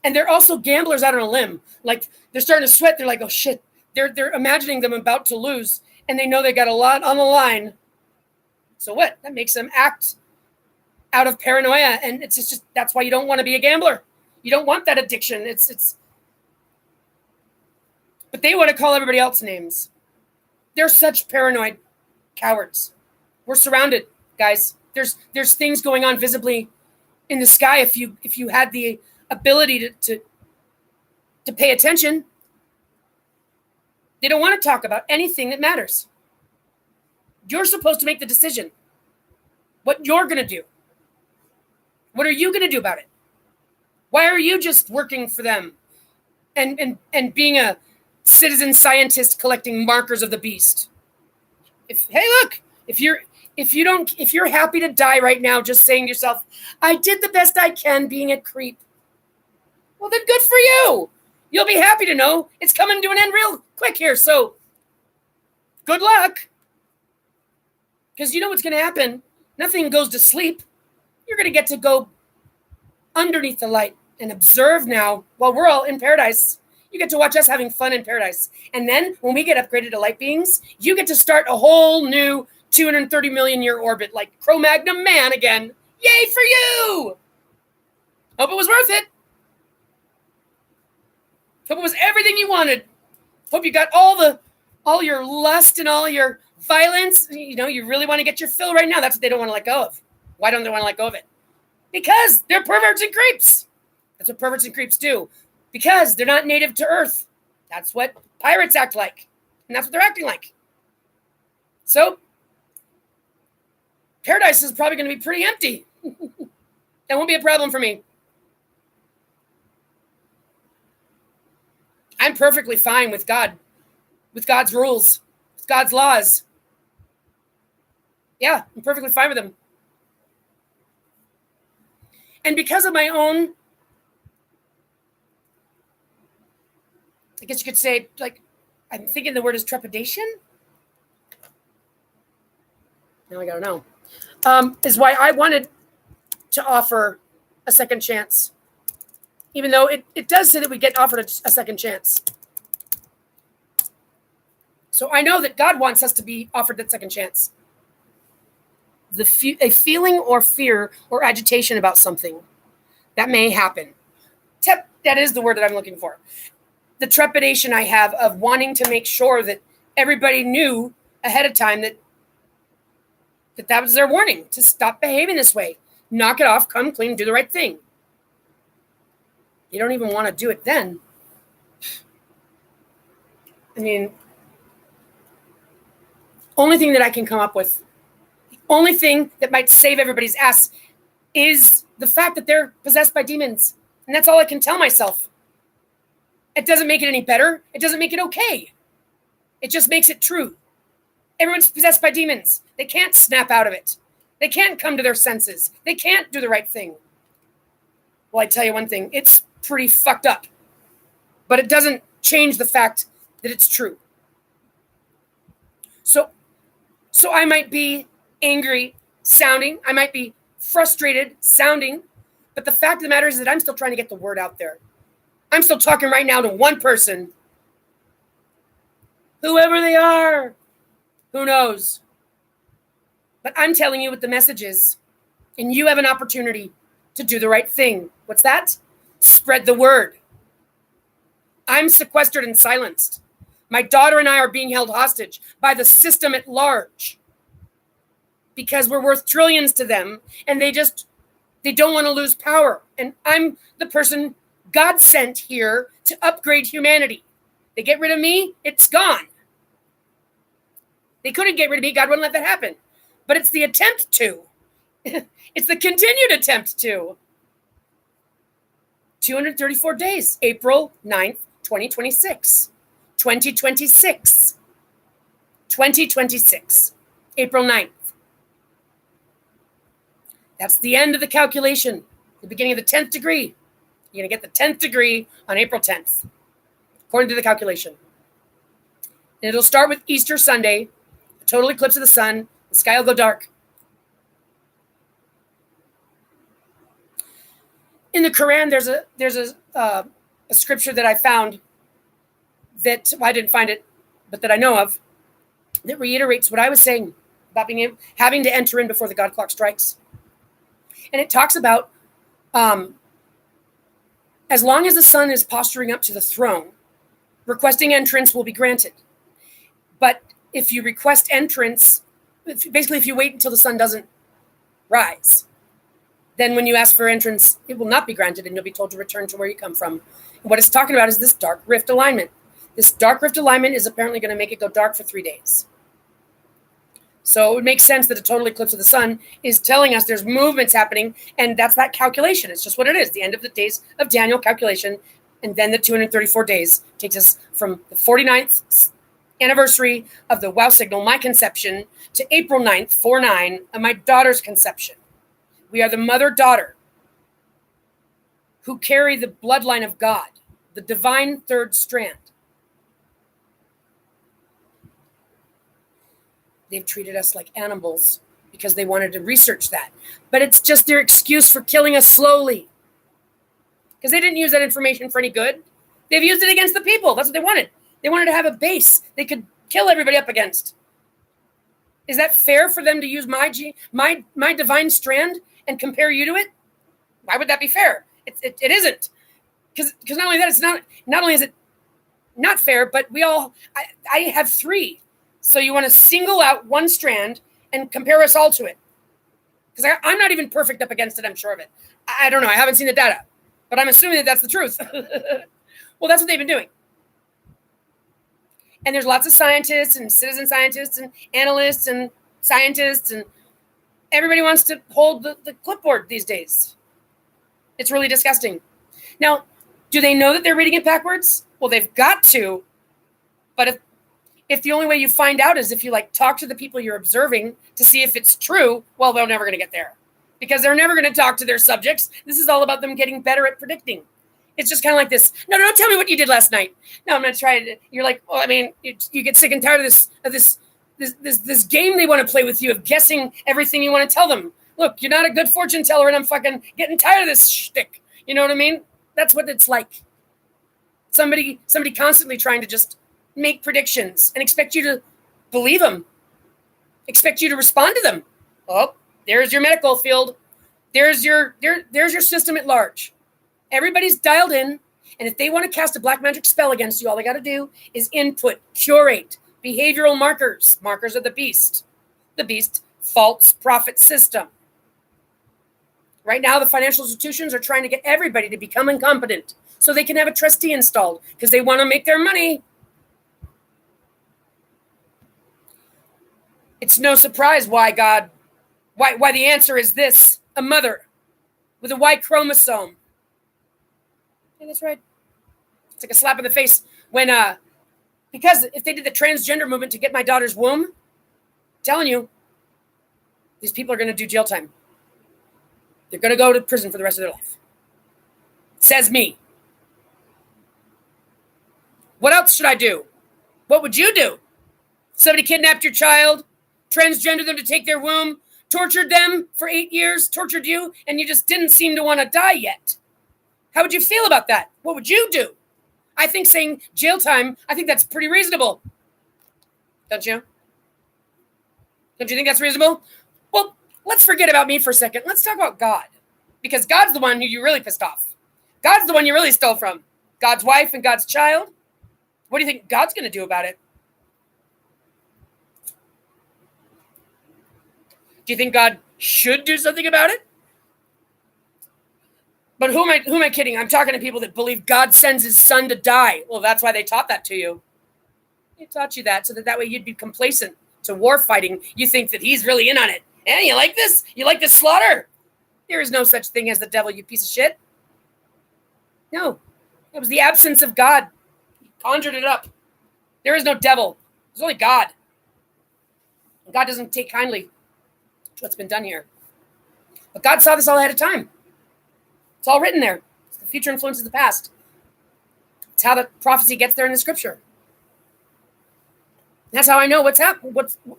And they're also gamblers out on a limb. Like they're starting to sweat. They're like, oh shit. They're imagining them about to lose, and they know they got a lot on the line. So what? That makes them act out of paranoia, and it's just that's why you don't want to be a gambler. You don't want that addiction. But they want to call everybody else names. They're such paranoid cowards. We're surrounded, guys. There's things going on visibly in the sky if you had the ability to pay attention. They don't want to talk about anything that matters. You're supposed to make the decision. What you're going to do. What are you going to do about it? Why are you just working for them and being a citizen scientist collecting markers of the beast? If you're happy to die right now just saying to yourself, I did the best I can being a creep. Well, then good for you. You'll be happy to know it's coming to an end real quick here. So good luck. Because you know what's going to happen. Nothing goes to sleep. You're going to get to go underneath the light and observe now while we're all in paradise. You get to watch us having fun in paradise. And then when we get upgraded to light beings, you get to start a whole new 230 million year orbit like Cro-Magnon man again. Yay for you! Hope it was worth it. Hope it was everything you wanted. Hope you got all your lust and all your violence. You really want to get your fill right now. That's what they don't want to let go of. Why don't they want to let go of it? Because they're perverts and creeps. That's what perverts and creeps do. Because they're not native to Earth. That's what pirates act like. And that's what they're acting like. So, paradise is probably going to be pretty empty. That won't be a problem for me. I'm perfectly fine with God, with God's rules, with God's laws. Yeah, I'm perfectly fine with them. And because of my own, I guess you could say, like, I'm thinking the word is trepidation. Now I gotta know. Is why I wanted to offer a second chance. Even though it does say that we get offered a second chance. So I know that God wants us to be offered that second chance. A feeling or fear or agitation about something that may happen. That is the word that I'm looking for. The trepidation I have of wanting to make sure that everybody knew ahead of time that was their warning to stop behaving this way. Knock it off, come clean, do the right thing. You don't even want to do it then. I mean, only thing that I can come up with, the only thing that might save everybody's ass is the fact that they're possessed by demons. And that's all I can tell myself. It doesn't make it any better. It doesn't make it okay. It just makes it true. Everyone's possessed by demons. They can't snap out of it. They can't come to their senses. They can't do the right thing. Well, I tell you one thing. It's pretty fucked up. But it doesn't change the fact that it's true. So I might be angry sounding. I might be frustrated sounding. But the fact of the matter is that I'm still trying to get the word out there. I'm still talking right now to one person. Whoever they are. Who knows? But I'm telling you what the message is. And you have an opportunity to do the right thing. What's that? Spread the word. I'm sequestered and silenced. My daughter and I are being held hostage by the system at large. Because we're worth trillions to them. And they don't want to lose power. And I'm the person God sent here to upgrade humanity. They get rid of me, it's gone. They couldn't get rid of me. God wouldn't let that happen. But it's the attempt to. It's the continued attempt to. 234 days. April 9th, 2026. 2026. 2026. April 9th. That's the end of the calculation. The beginning of the 10th degree. You're going to get the 10th degree on April 10th. According to the calculation. And it'll start with Easter Sunday. A total eclipse of the sun. The sky will go dark. In the Quran, there's a scripture that I found that, well, I didn't find it, but that I know of, that reiterates what I was saying about having to enter in before the God clock strikes. And it talks about as long as the sun is posturing up to the throne, requesting entrance will be granted. But if you request entrance, basically if you wait until the sun doesn't rise, then when you ask for entrance, it will not be granted and you'll be told to return to where you come from. And what it's talking about is this dark rift alignment. This dark rift alignment is apparently going to make it go dark for 3 days. So it would make sense that a total eclipse of the sun is telling us there's movements happening, and that's that calculation. It's just what it is, the end of the days of Daniel calculation, and then the 234 days takes us from the 49th anniversary of the wow signal, my conception, to April 9th, 4/9, of my daughter's conception. We are the mother-daughter who carry the bloodline of God, the divine third strand. They've treated us like animals because they wanted to research that. But it's just their excuse for killing us slowly. because they didn't use that information for any good. They've used it against the people. That's what they wanted. They wanted to have a base they could kill everybody up against. Is that fair for them to use my divine strand and compare you to it? Why would that be fair? It isn't. Because not only that, it's not only is it not fair, but I have three. So you want to single out one strand and compare us all to it. Because I'm not even perfect up against it, I'm sure of it. I don't know. I haven't seen the data. But I'm assuming that that's the truth. Well, that's what they've been doing. And there's lots of scientists and citizen scientists and analysts and scientists, and everybody wants to hold the clipboard these days. It's really disgusting. Now, do they know that they're reading it backwards? Well, they've got to. But if the only way you find out is if you talk to the people you're observing to see if it's true, well, they're never going to get there. Because they're never going to talk to their subjects. This is all about them getting better at predicting. It's just kind of like this. No, don't tell me what you did last night. No, I'm going to try it. You're like, well, I mean, you get sick and tired of this game they want to play with you of guessing everything you want to tell them. Look, you're not a good fortune teller, and I'm fucking getting tired of this shtick. You know what I mean? That's what it's like. Somebody constantly trying to just make predictions and expect you to believe them. Expect you to respond to them. Oh, there's your medical field. There's your system at large. Everybody's dialed in, and if they want to cast a black magic spell against you, all they got to do is input, curate, behavioral markers of the beast. The beast false prophet system. Right now, the financial institutions are trying to get everybody to become incompetent so they can have a trustee installed because they want to make their money. It's no surprise why the answer is this: a mother with a Y chromosome. Yeah, that's right. It's like a slap in the face when, because if they did the transgender movement to get my daughter's womb, I'm telling you, these people are going to do jail time. They're going to go to prison for the rest of their life. Says me. What else should I do? What would you do? Somebody kidnapped your child, transgendered them to take their womb, tortured them for 8 years, tortured you, and you just didn't seem to want to die yet. How would you feel about that? What would you do? I think saying jail time, I think that's pretty reasonable. Don't you? Don't you think that's reasonable? Well, let's forget about me for a second. Let's talk about God. Because God's the one who you really pissed off. God's the one you really stole from. God's wife and God's child. What do you think God's going to do about it? Do you think God should do something about it? But who am I kidding? I'm talking to people that believe God sends his son to die. Well, that's why they taught that to you. They taught you that so that way you'd be complacent to war fighting. You think that he's really in on it. And you like this? You like this slaughter? There is no such thing as the devil, you piece of shit. No. It was the absence of God. He conjured it up. There is no devil. There's only God. And God doesn't take kindly to what's been done here. But God saw this all ahead of time. It's all written there. The future influences the past. It's how the prophecy gets there in the scripture. That's how I know what's happening.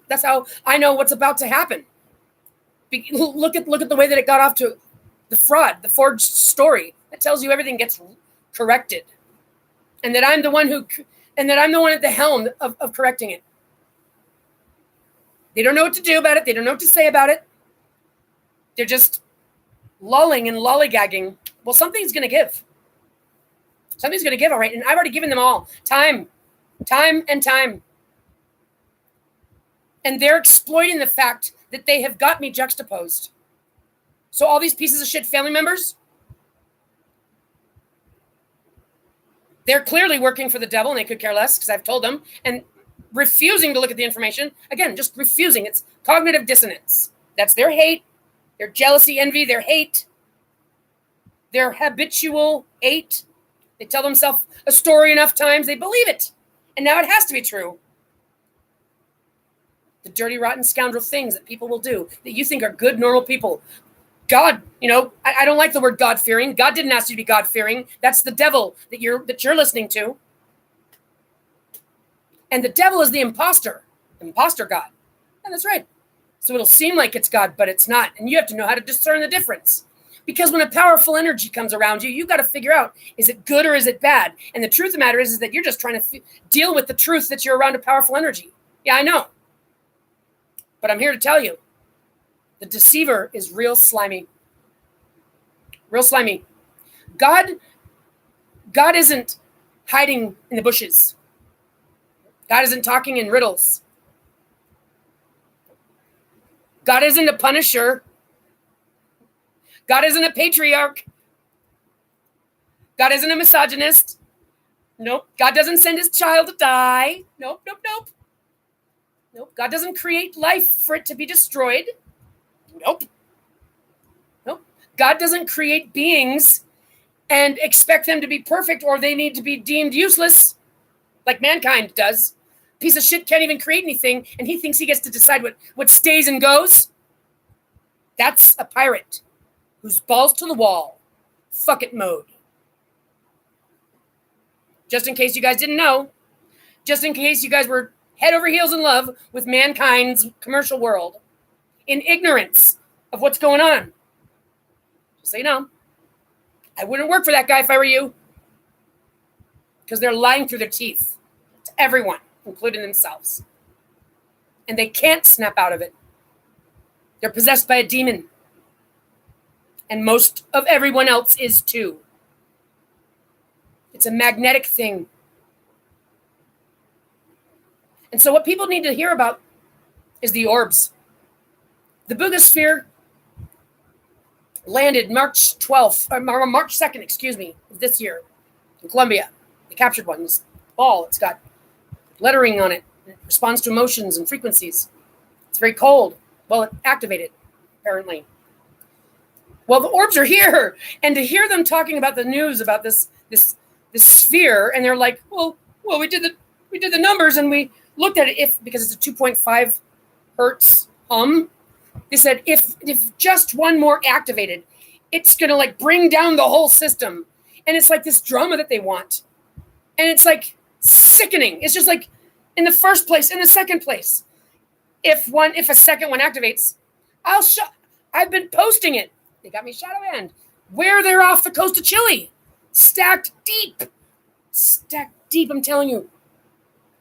That's how I know what's about to happen. Look at the way that it got off to the fraud, the forged story. That tells you everything gets corrected, and that I'm the one at the helm of correcting it. They don't know what to do about it. They don't know what to say about it. They're just lulling and lollygagging. Well, something's going to give. Something's going to give, all right. And I've already given them all time. And they're exploiting the fact that they have got me juxtaposed. So all these pieces of shit family members, they're clearly working for the devil, and they could care less because I've told them, and refusing to look at the information. Again, just refusing. It's cognitive dissonance. That's their hate, their jealousy, envy, their hate, their habitual hate. They tell themselves a story enough times, they believe it. And now it has to be true. The dirty, rotten scoundrel things that people will do that you think are good, normal people. God, I don't like the word God-fearing. God didn't ask you to be God-fearing. That's the devil that you're listening to. And the devil is the imposter God. And that's right. So it'll seem like it's God, but it's not. And you have to know how to discern the difference. Because when a powerful energy comes around you, you've got to figure out, is it good or is it bad? And the truth of the matter is that you're just trying to deal with the truth that you're around a powerful energy. Yeah, I know. But I'm here to tell you, the deceiver is real slimy. Real slimy. God isn't hiding in the bushes. God isn't talking in riddles. God isn't a punisher. God isn't a patriarch. God isn't a misogynist. Nope. God doesn't send his child to die. Nope. Nope. God doesn't create life for it to be destroyed. Nope. God doesn't create beings and expect them to be perfect or they need to be deemed useless like mankind does. Piece of shit can't even create anything and he thinks he gets to decide what stays and goes. That's a pirate who's balls to the wall. Fuck it mode. Just in case you guys didn't know, just in case you guys were head over heels in love with mankind's commercial world, in ignorance of what's going on. Just so you know, I wouldn't work for that guy if I were you. Because they're lying through their teeth to everyone, including themselves. And they can't snap out of it. They're possessed by a demon. And most of everyone else is too. It's a magnetic thing. And so what people need to hear about is the orbs. The Boogosphere landed March 2nd, of this year in Colombia. They captured one, this ball. It's got lettering on it. It responds to emotions and frequencies. It's very cold. Well, it activated, apparently. Well, the orbs are here. And to hear them talking about the news about this sphere, and they're like, well, we did the numbers and we looked at it because it's a 2.5 hertz hum. They said if just one more activated, it's gonna like bring down the whole system. And it's like this drama that they want. And it's like sickening. It's just like in the first place, in the second place. If a second one activates, I've been posting it. They got me shadow banned. Where they're off the coast of Chile. Stacked deep, I'm telling you.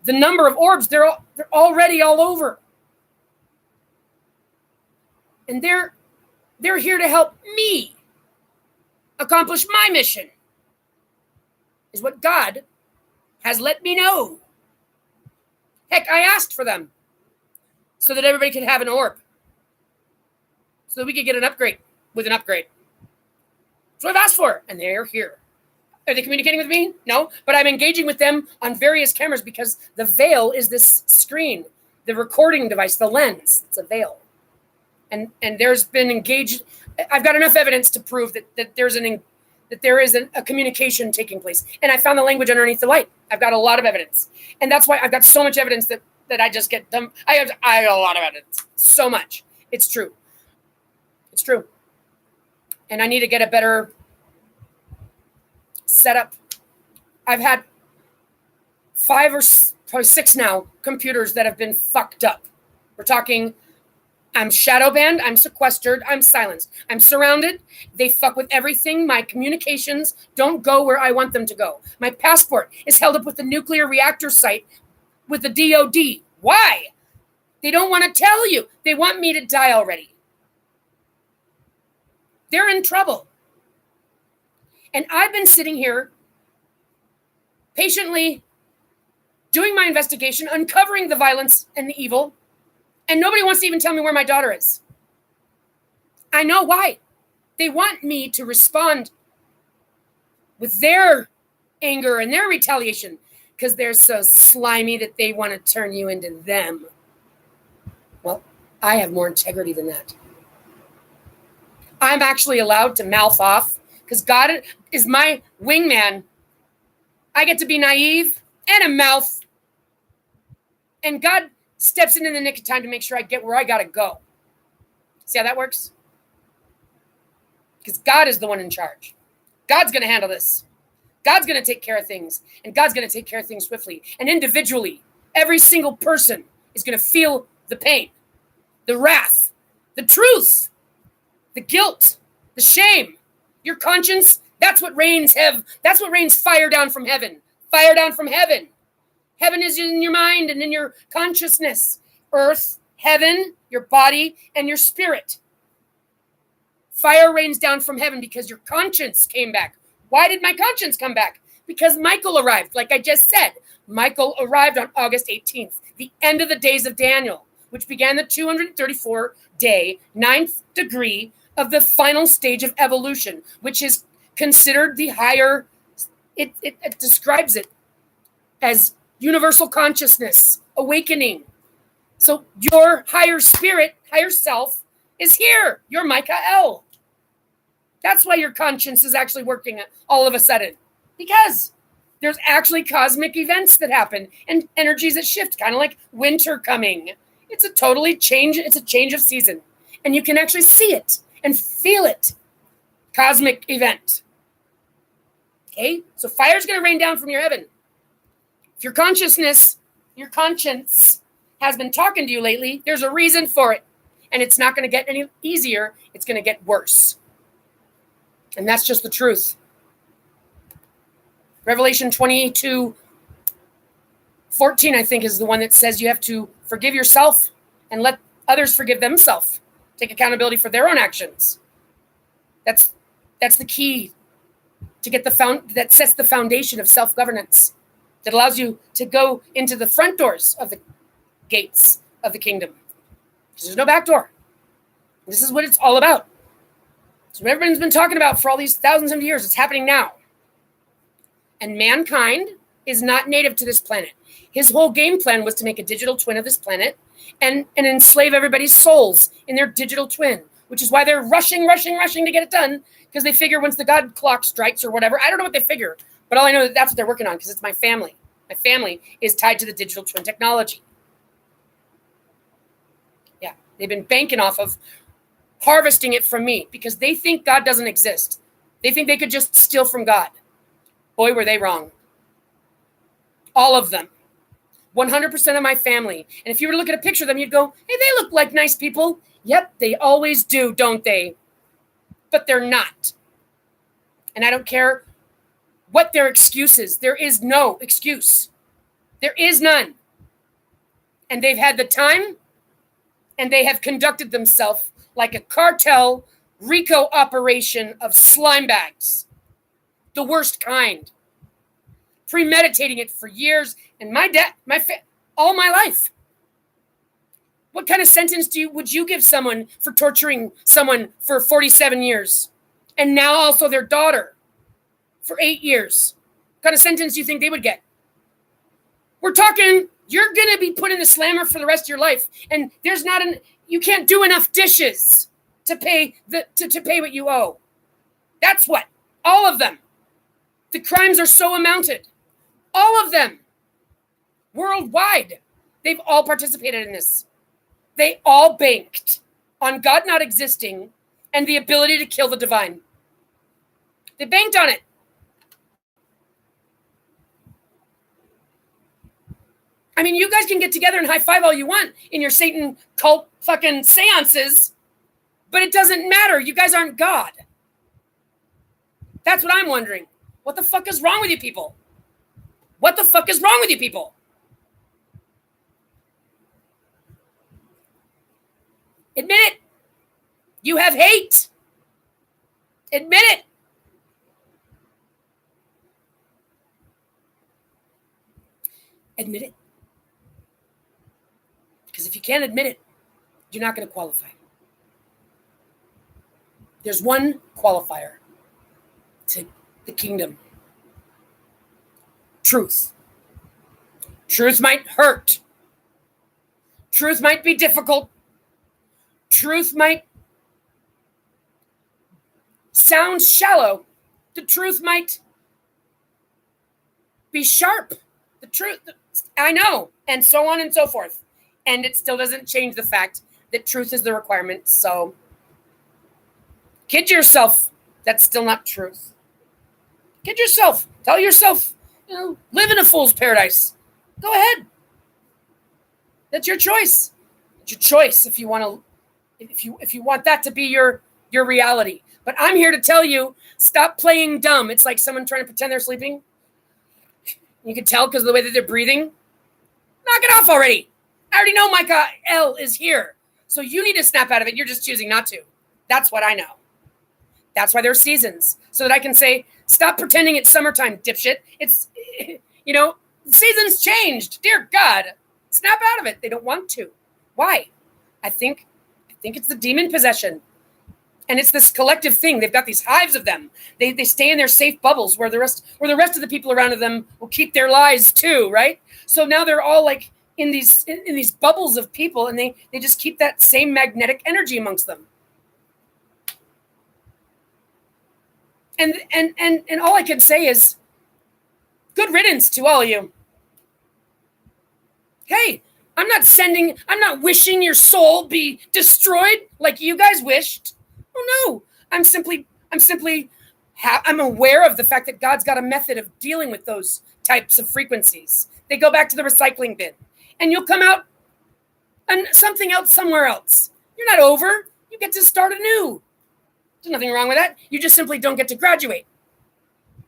The number of orbs, they're already all over. And they're here to help me accomplish my mission, is what God has let me know. Heck, I asked for them so that everybody could have an orb, so that we could get an upgrade with an upgrade. That's what I've asked for, and they're here. Are they communicating with me? No, but I'm engaging with them on various cameras because the veil is this screen, the recording device, the lens. It's a veil. And there's been engaged. I've got enough evidence to prove that there is a communication taking place. And I found the language underneath the light. I've got a lot of evidence. And that's why I've got so much evidence that I just get dumb. I have a lot of evidence. So much. It's true. It's true. And I need to get a better setup. I've had 5 or probably 6 now computers that have been fucked up. We're talking, I'm shadow banned, I'm sequestered, I'm silenced, I'm surrounded. They fuck with everything. My communications don't go where I want them to go. My passport is held up with the nuclear reactor site with the DOD. Why? They don't want to tell you. They want me to die already. They're in trouble. And I've been sitting here patiently doing my investigation, uncovering the violence and the evil, and nobody wants to even tell me where my daughter is. I know why. They want me to respond with their anger and their retaliation because they're so slimy that they want to turn you into them. Well, I have more integrity than that. I'm actually allowed to mouth off because God is my wingman. I get to be naive and a mouth. And God steps in the nick of time to make sure I get where I got to go. See how that works? Because God is the one in charge. God's going to handle this. God's going to take care of things. And God's going to take care of things swiftly. And individually, every single person is going to feel the pain, the wrath, the truth, the guilt, The shame. Your conscience, that's what rains fire down from heaven. Fire down from heaven. Heaven is in your mind and in your consciousness. Earth, heaven, your body, and your spirit. Fire rains down from heaven because your conscience came back. Why did my conscience come back? Because Michael arrived, like I just said. Michael arrived on August 18th, the end of the days of Daniel, which began the 234-day, 9th degree of the final stage of evolution, which is considered the higher, it describes it as universal consciousness, awakening. So your higher spirit, higher self is here. You're Michael. That's why your conscience is actually working all of a sudden. Because there's actually cosmic events that happen and energies that shift, kind of like winter coming. It's a change of season. And you can actually see it and feel it. Cosmic event. Okay? So fire's going to rain down from your heaven. If your conscience has been talking to you lately, there's a reason for it. And it's not going to get any easier. It's going to get worse. And that's just the truth. Revelation 22:14, I think, is the one that says you have to forgive yourself and let others forgive themselves. Take accountability for their own actions. That's the key to get that sets the foundation of self-governance. That allows you to go into the front doors of the gates of the kingdom. Because there's no back door. This is what it's all about. So what everyone's been talking about for all these thousands of years, it's happening now. And mankind is not native to this planet. His whole game plan was to make a digital twin of this planet and enslave everybody's souls in their digital twin, which is why they're rushing to get it done, because they figure once the God clock strikes or whatever, I don't know what they figure, but all I know is that's what they're working on, because it's my family. My family is tied to the digital twin technology. Yeah, they've been banking off of harvesting it from me because they think God doesn't exist. They think they could just steal from God. Boy, were they wrong. All of them. 100% of my family. And if you were to look at a picture of them, you'd go, hey, they look like nice people. Yep, they always do, don't they? But they're not. And I don't care what their excuse is. There is no excuse. There is none. And they've had the time, and they have conducted themselves like a cartel RICO operation of slime bags. The worst kind. Premeditating it for years. And all my life. What kind of sentence would you give someone for torturing someone for 47 years? And now also their daughter for 8 years. What kind of sentence do you think they would get? We're talking, you're going to be put in the slammer for the rest of your life. And you can't do enough dishes to pay what you owe. That's what. All of them. The crimes are so amounted. All of them. Worldwide. They've all participated in this. They all banked on God not existing and the ability to kill the divine. They banked on it. I mean, you guys can get together and high five all you want in your Satan cult fucking seances, but it doesn't matter. You guys aren't God. That's what I'm wondering. What the fuck is wrong with you people? What the fuck is wrong with you people? Admit it. You have hate. Admit it. Admit it. Because if you can't admit it, you're not going to qualify. There's one qualifier to the kingdom. Truth. Truth might hurt. Truth might be difficult. Truth might sound shallow. The truth might be sharp. The truth, I know, and so on and so forth. And it still doesn't change the fact that truth is the requirement. So, kid yourself. That's still not truth. Kid yourself. Tell yourself, live in a fool's paradise. Go ahead. That's your choice. It's your choice if you want to. If you want that to be your reality. But I'm here to tell you, stop playing dumb. It's like someone trying to pretend they're sleeping. You can tell because of the way that they're breathing. Knock it off already. I already know Micah L is here. So you need to snap out of it. You're just choosing not to. That's what I know. That's why there's seasons. So that I can say, stop pretending it's summertime, dipshit. It's, seasons changed. Dear God. Snap out of it. They don't want to. Why? I think it's the demon possession. And it's this collective thing. They've got these hives of them. They stay in their safe bubbles where the rest of the people around them will keep their lies too, right? So now they're all like in these bubbles of people, and they just keep that same magnetic energy amongst them. And all I can say is good riddance to all of you. Hey, I'm not wishing your soul be destroyed like you guys wished. Oh no, I'm aware of the fact that God's got a method of dealing with those types of frequencies. They go back to the recycling bin, and you'll come out and something else somewhere else. You're not over. You get to start anew. There's nothing wrong with that. You just simply don't get to graduate.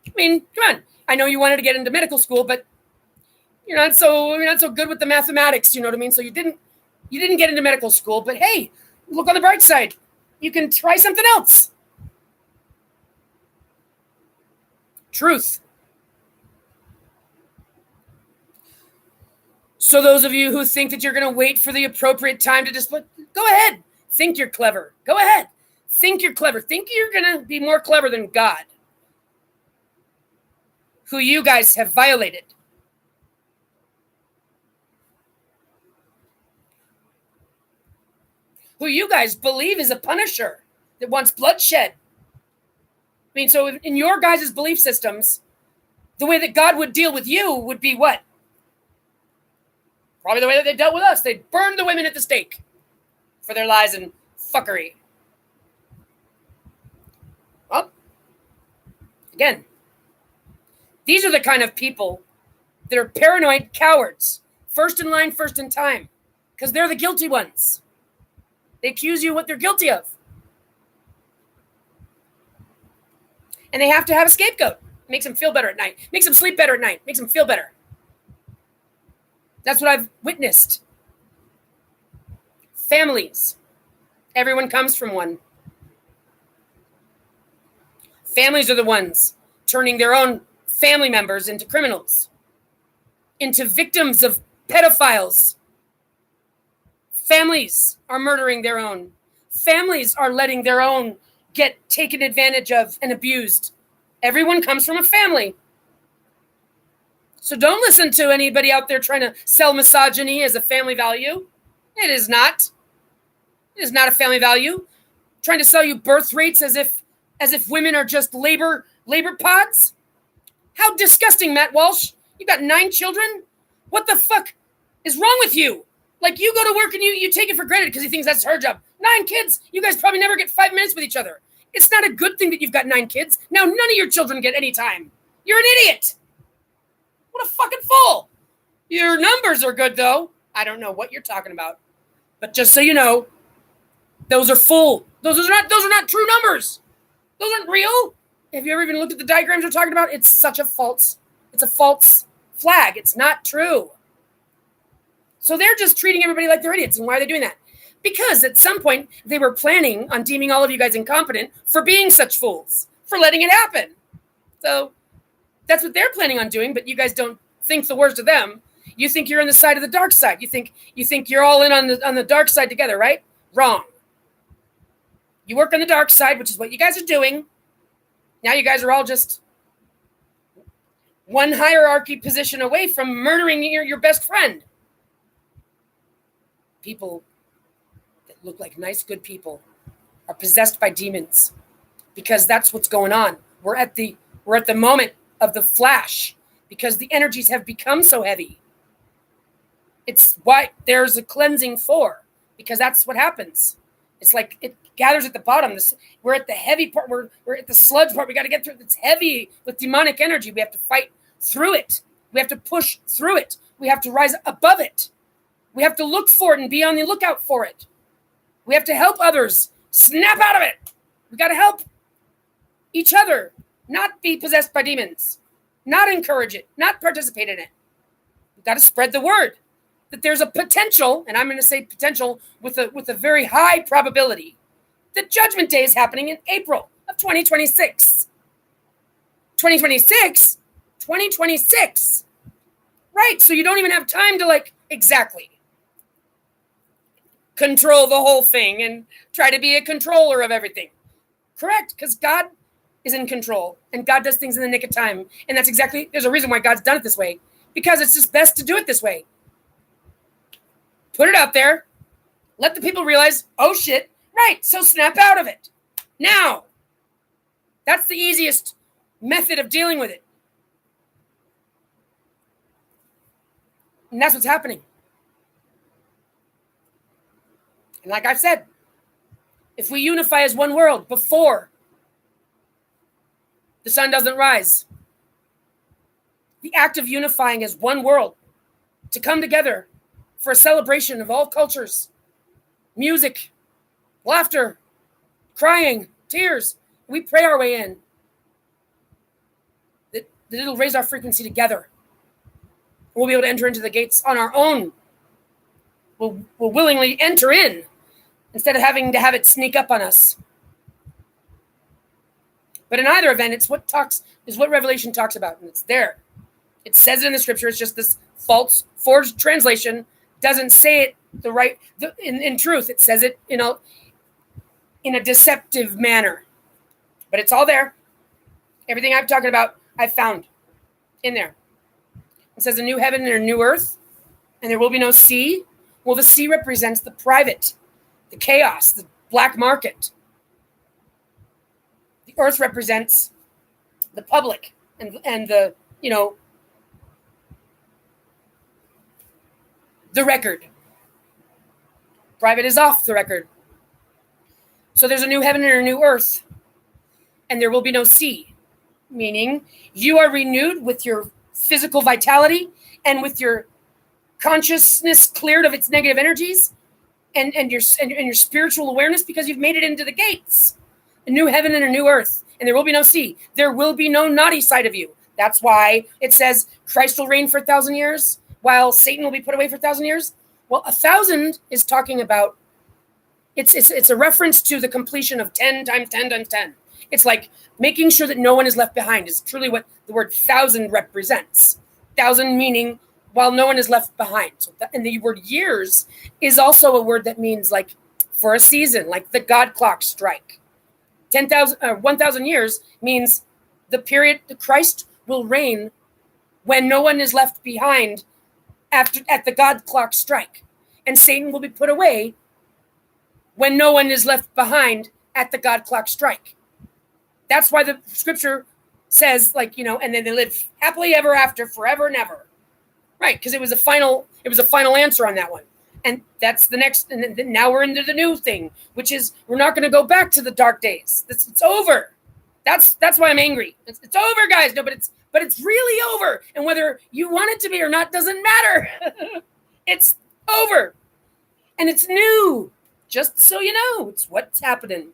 I mean, come on. I know you wanted to get into medical school, but you're not so good with the mathematics. You know what I mean? So you didn't get into medical school. But hey, look on the bright side. You can try something else. Truth. So those of you who think that you're going to wait for the appropriate time to display, go ahead. Think you're clever. Go ahead. Think you're clever. Think you're going to be more clever than God, who you guys have violated. Who you guys believe is a punisher that wants bloodshed. I mean, so in your guys' belief systems, the way that God would deal with you would be what? Probably the way that they dealt with us. They'd burn the women at the stake for their lies and fuckery. Well, again, these are the kind of people that are paranoid cowards. First in line, first in time. Because they're the guilty ones. They accuse you of what they're guilty of. And they have to have a scapegoat. Makes them feel better at night. Makes them sleep better at night. Makes them feel better. That's what I've witnessed. Families. Everyone comes from one. Families are the ones turning their own family members into criminals, into victims of pedophiles. Families are murdering their own. Families are letting their own get taken advantage of and abused. Everyone comes from a family. So don't listen to anybody out there trying to sell misogyny as a family value. It is not. It is not a family value. Trying to sell you birth rates as if women are just labor pods. How disgusting, Matt Walsh. You got 9 children? What the fuck is wrong with you? Like, you go to work and you take it for granted because he thinks that's her job. 9 kids. You guys probably never get 5 minutes with each other. It's not a good thing that you've got 9 kids. Now none of your children get any time. You're an idiot. What a fucking fool. Your numbers are good, though. I don't know what you're talking about. But just so you know, those are full. Those are not true numbers. Those aren't real. Have you ever even looked at the diagrams we're talking about? It's a false flag. It's not true. So they're just treating everybody like they're idiots. And why are they doing that? Because at some point, they were planning on deeming all of you guys incompetent for being such fools, for letting it happen. So that's what they're planning on doing, but you guys don't think the worst of them. You think you're on the side of the dark side. You think you're all in on the dark side together, right? Wrong. You work on the dark side, which is what you guys are doing. Now you guys are all just one hierarchy position away from murdering your best friend. People that look like nice, good people are possessed by demons because that's what's going on. We're at the moment of the flash because the energies have become so heavy. It's why there's a cleansing for, because that's what happens. It's like it gathers at the bottom. We're at the heavy part. We're at the sludge part. We got to get through. It's heavy with demonic energy. We have to fight through it. We have to push through it. We have to rise above it. We have to look for it and be on the lookout for it. We have to help others snap out of it. We got to help. each other, not be possessed by demons, not encourage it, not participate in it. We've got to spread the word that there's a potential, and I'm going to say potential with a very high probability, that Judgment Day is happening in April of 2026. 2026? 2026. Right, so you don't even have time to exactly control the whole thing and try to be a controller of everything. Correct, because God is in control and God does things in the nick of time. And there's a reason why God's done it this way, because it's just best to do it this way. Put it out there. Let the people realize, oh shit, right, so snap out of it. Now, that's the easiest method of dealing with it. And that's what's happening. And like I've said, if we unify as one world before the sun doesn't rise, the act of unifying as one world to come together for a celebration of all cultures, music, laughter, crying, tears, we pray our way in, that it'll raise our frequency together. We'll be able to enter into the gates on our own. We'll willingly enter in instead of having to have it sneak up on us. But in either event, it's what Revelation talks about, and it's there. It says it in the scripture. It's just this false, forged translation doesn't say it in truth. It says it in a deceptive manner. But it's all there. Everything I'm talking about, I've found in there. It says a new heaven and a new earth, and there will be no sea. Well, the sea represents the private, the chaos, the black market. The earth represents the public and the record. Private is off the record. So there's a new heaven and a new earth, and there will be no sea, meaning you are renewed with your physical vitality and with your consciousness cleared of its negative energies and your spiritual awareness, because you've made it into the gates. A new heaven and a new earth, and there will be no sea. There will be no naughty side of you. That's why it says Christ will reign for 1,000 years while Satan will be put away for 1,000 years. Well, 1,000 is talking about, it's a reference to the completion of 10 times 10 times 10. It's like making sure that no one is left behind is truly what the word 1,000 represents. 1,000 meaning while no one is left behind. So and the word years is also a word that means like for a season, like the God clock strike. 1,000 years means the period that Christ will reign when no one is left behind at the God clock strike. And Satan will be put away when no one is left behind at the God clock strike. That's why the scripture says, and then they live happily ever after, forever and ever. Right, because it was a final answer on that one. And that's the next, and then now we're into the new thing, which is we're not going to go back to the dark days. It's over. That's why I'm angry. It's over, guys. No, but it's really over. And whether you want it to be or not doesn't matter. It's over. And it's new. Just so you know, it's what's happening.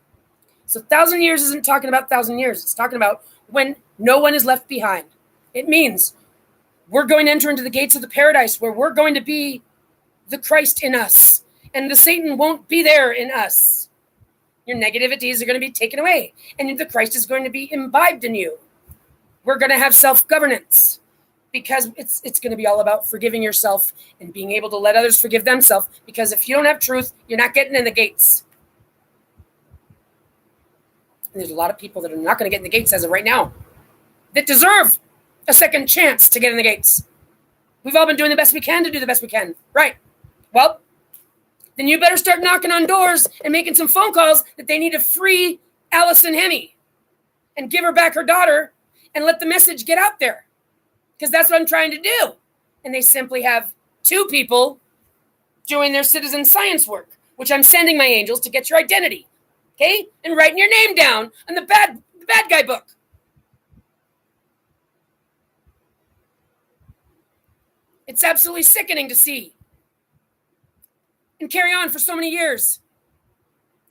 So 1,000 years isn't talking about 1,000 years. It's talking about when no one is left behind. It means we're going to enter into the gates of the paradise where we're going to be the Christ in us. And the Satan won't be there in us. Your negativities are going to be taken away. And the Christ is going to be imbibed in you. We're going to have self-governance. Because it's going to be all about forgiving yourself and being able to let others forgive themselves. Because if you don't have truth, you're not getting in the gates. And there's a lot of people that are not going to get in the gates as of right now that deserve a second chance to get in the gates. We've all been doing the best we can to do the best we can. Right. Well, then you better start knocking on doors and making some phone calls that they need to free Allison Hemme and give her back her daughter and let the message get out there. Because that's what I'm trying to do. And they simply have 2 people doing their citizen science work, which I'm sending my angels to get your identity. Okay? And writing your name down on the bad guy book. It's absolutely sickening to see. And carry on for so many years.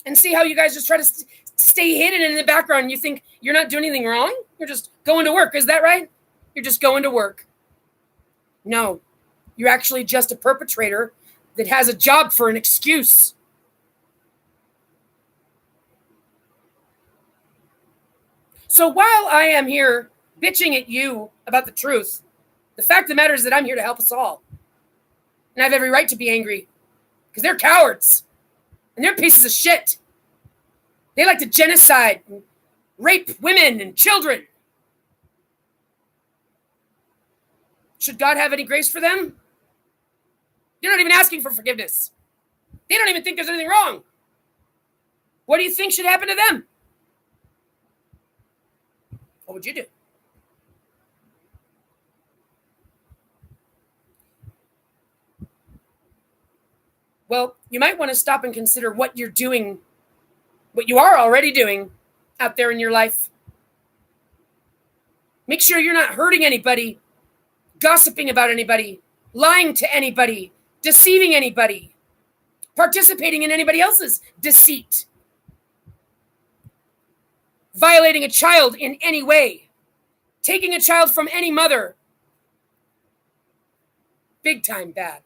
And see how you guys just try to stay hidden in the background. You think you're not doing anything wrong? You're just going to work. Is that right? You're just going to work. No, you're actually just a perpetrator that has a job for an excuse. So while I am here bitching at you about the truth, the fact of the matter is that I'm here to help us all. And I have every right to be angry because they're cowards and they're pieces of shit. They like to genocide and rape women and children. Should God have any grace for them? They're not even asking for forgiveness. They don't even think there's anything wrong. What do you think should happen to them? What would you do? Well, you might want to stop and consider what you're doing, what you are already doing out there in your life. Make sure you're not hurting anybody, gossiping about anybody, lying to anybody, deceiving anybody, participating in anybody else's deceit, violating a child in any way, taking a child from any mother. Big time bad.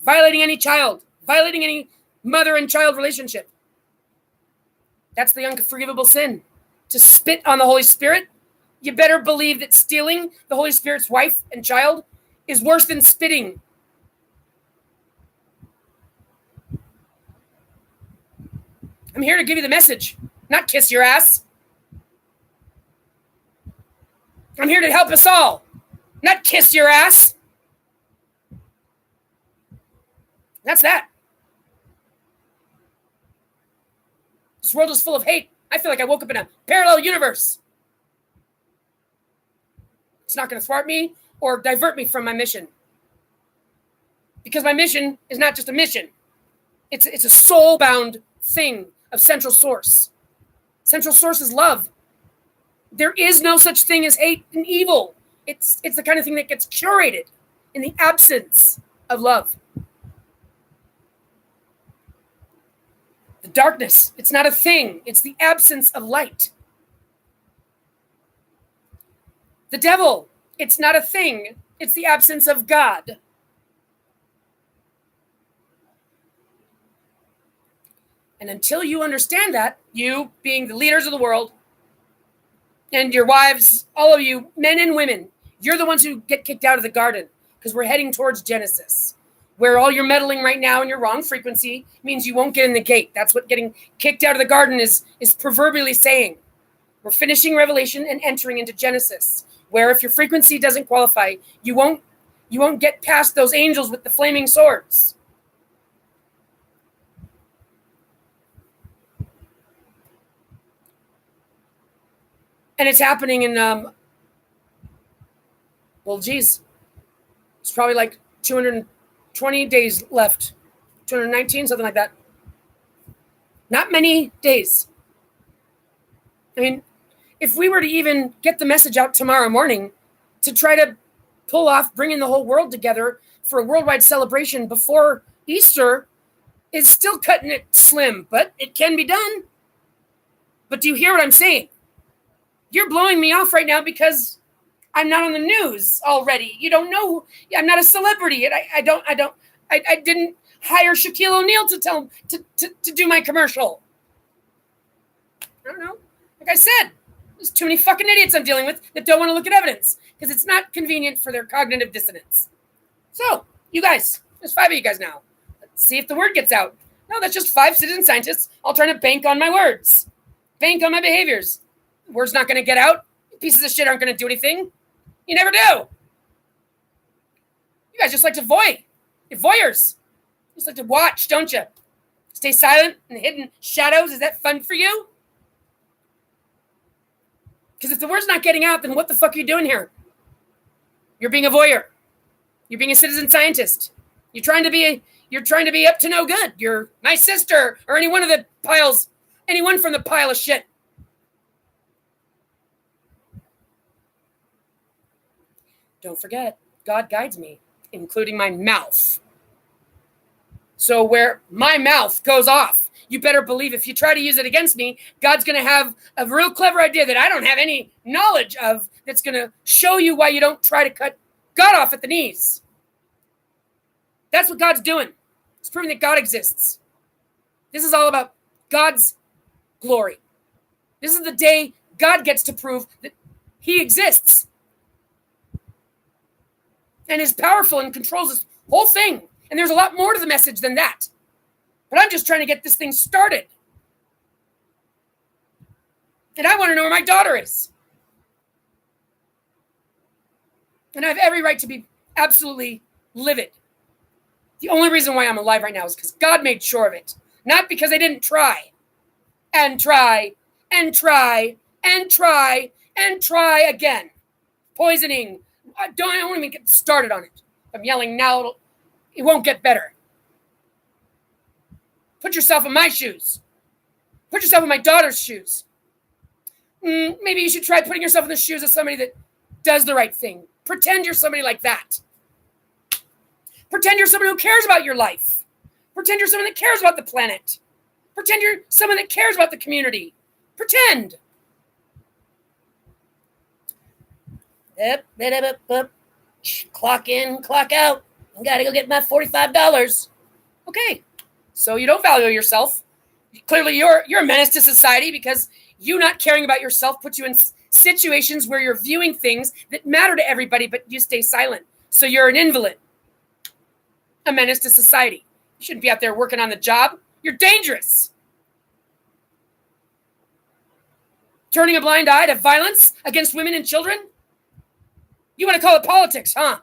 Violating any child, violating any mother and child relationship. That's the unforgivable sin. To spit on the Holy Spirit, you better believe that stealing the Holy Spirit's wife and child is worse than spitting. I'm here to give you the message, not kiss your ass. I'm here to help us all, not kiss your ass. That's that. This world is full of hate. I feel like I woke up in a parallel universe. It's not going to thwart me or divert me from my mission. Because my mission is not just a mission. It's a soul-bound thing of central source. Central source is love. There is no such thing as hate and evil. It's the kind of thing that gets curated in the absence of love. The darkness, it's not a thing. It's the absence of light. The devil, it's not a thing. It's the absence of God. And until you understand that, you being the leaders of the world, and your wives, all of you, men and women, you're the ones who get kicked out of the garden because we're heading towards Genesis, where all you're meddling right now in your wrong frequency means you won't get in the gate. That's what getting kicked out of the garden is proverbially saying. We're finishing Revelation and entering into Genesis, where if your frequency doesn't qualify, you won't get past those angels with the flaming swords. And it's happening in, it's probably like 220 days left. 219, something like that. Not many days. I mean, if we were to even get the message out tomorrow morning to try to pull off bringing the whole world together for a worldwide celebration before Easter, is still cutting it slim, but it can be done. But do you hear what I'm saying? You're blowing me off right now because I'm not on the news already. You don't know. I'm not a celebrity. And I didn't hire Shaquille O'Neal to do my commercial. I don't know. Like I said, there's too many fucking idiots I'm dealing with that don't want to look at evidence because it's not convenient for their cognitive dissonance. So, you guys, there's 5 of you guys now. Let's see if the word gets out. No, that's just 5 citizen scientists all trying to bank on my words, bank on my behaviors. The word's not going to get out. Pieces of shit aren't going to do anything. You never do. You guys just like to voy. You're voyeurs. You just like to watch, don't you? Stay silent in the hidden shadows. Is that fun for you? Because if the word's not getting out, then what the fuck are you doing here? You're being a voyeur. You're being a citizen scientist. You're trying to be up to no good. You're my sister or any one of the piles, anyone from the pile of shit. Don't forget, God guides me, including my mouth. So where my mouth goes off, you better believe if you try to use it against me, God's going to have a real clever idea that I don't have any knowledge of that's going to show you why you don't try to cut God off at the knees. That's what God's doing. It's proving that God exists. This is all about God's glory. This is the day God gets to prove that he exists and is powerful and controls this whole thing. And there's a lot more to the message than that. But I'm just trying to get this thing started. And I want to know where my daughter is. And I have every right to be absolutely livid. The only reason why I'm alive right now is because God made sure of it. Not because I didn't try. And try, and try, and try, and try again. Poisoning. I don't even get started on it. I'm yelling now, it won't get better. Put yourself in my shoes. Put yourself in my daughter's shoes. Maybe you should try putting yourself in the shoes of somebody that does the right thing. Pretend you're somebody like that. Pretend you're someone who cares about your life. Pretend you're someone that cares about the planet. Pretend you're someone that cares about the community. Pretend. Clock in, clock out. I gotta go get my $45. Okay. So you don't value yourself. Clearly you're a menace to society because you not caring about yourself puts you in situations where you're viewing things that matter to everybody, but you stay silent. So you're an invalid. A menace to society. You shouldn't be out there working on the job. You're dangerous. Turning a blind eye to violence against women and children? You want to call it politics, huh?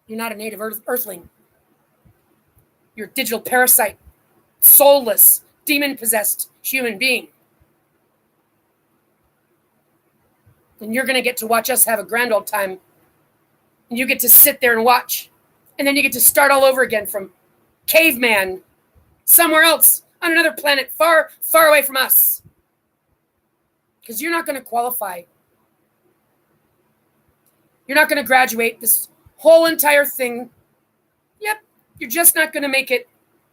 You're not a native earthling. You're a digital parasite, soulless, demon-possessed human being. And you're going to get to watch us have a grand old time. And you get to sit there and watch. And then you get to start all over again from caveman, somewhere else, on another planet, far, far away from us. Because you're not going to qualify. You're not going to graduate this whole entire thing. Yep, you're just not going to make it.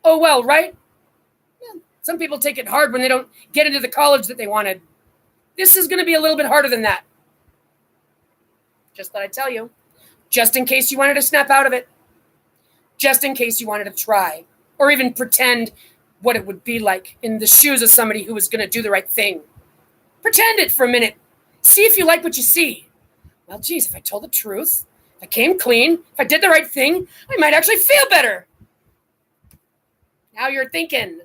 Oh, well, right? Yeah, some people take it hard when they don't get into the college that they wanted. This is going to be a little bit harder than that. Just thought I'd tell you. Just in case you wanted to snap out of it. Just in case you wanted to try. Or even pretend what it would be like in the shoes of somebody who was going to do the right thing. Pretend it for a minute. See if you like what you see. Well, geez, if I told the truth, if I came clean, if I did the right thing, I might actually feel better. Now you're thinking.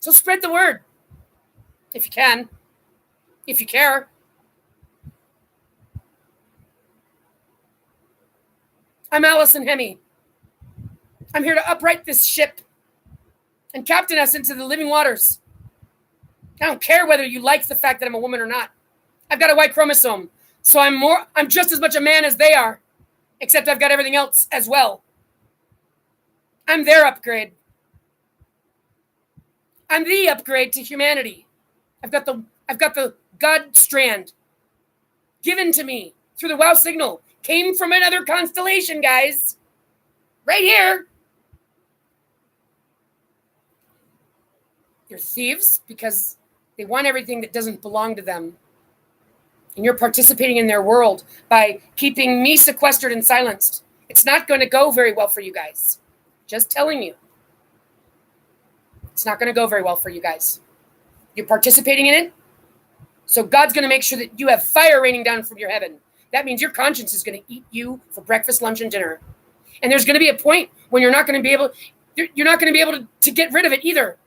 So spread the word. If you can. If you care. I'm Allison Hemme. I'm here to upright this ship and captain us into the living waters. I don't care whether you like the fact that I'm a woman or not. I've got a Y chromosome, so I'm just as much a man as they are, except I've got everything else as well. I'm their upgrade. I'm the upgrade to humanity. I've got the God strand given to me through the WoW signal. Came from another constellation, guys. Right here. You're thieves because they want everything that doesn't belong to them. And you're participating in their world by keeping me sequestered and silenced. It's not going to go very well for you guys. Just telling you. It's not going to go very well for you guys. You're participating in it. So God's going to make sure that you have fire raining down from your heaven. That means your conscience is going to eat you for breakfast, lunch, and dinner. And there's going to be a point when you're not going to be able to get rid of it either.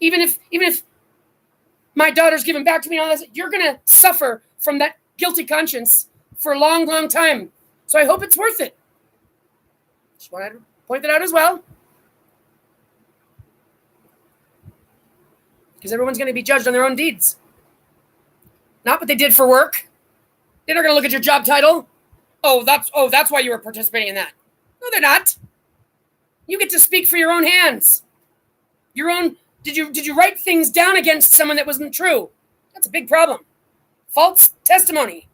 Even if my daughter's given back to me and all this, you're going to suffer from that guilty conscience for a long, long time. So I hope it's worth it. Just wanted to point that out as well. Because everyone's going to be judged on their own deeds. Not what they did for work. They're not going to look at your job title. Oh, that's why you were participating in that. No, they're not. You get to speak for your own hands. Your own. Did you write things down against someone that wasn't true? That's a big problem. False testimony.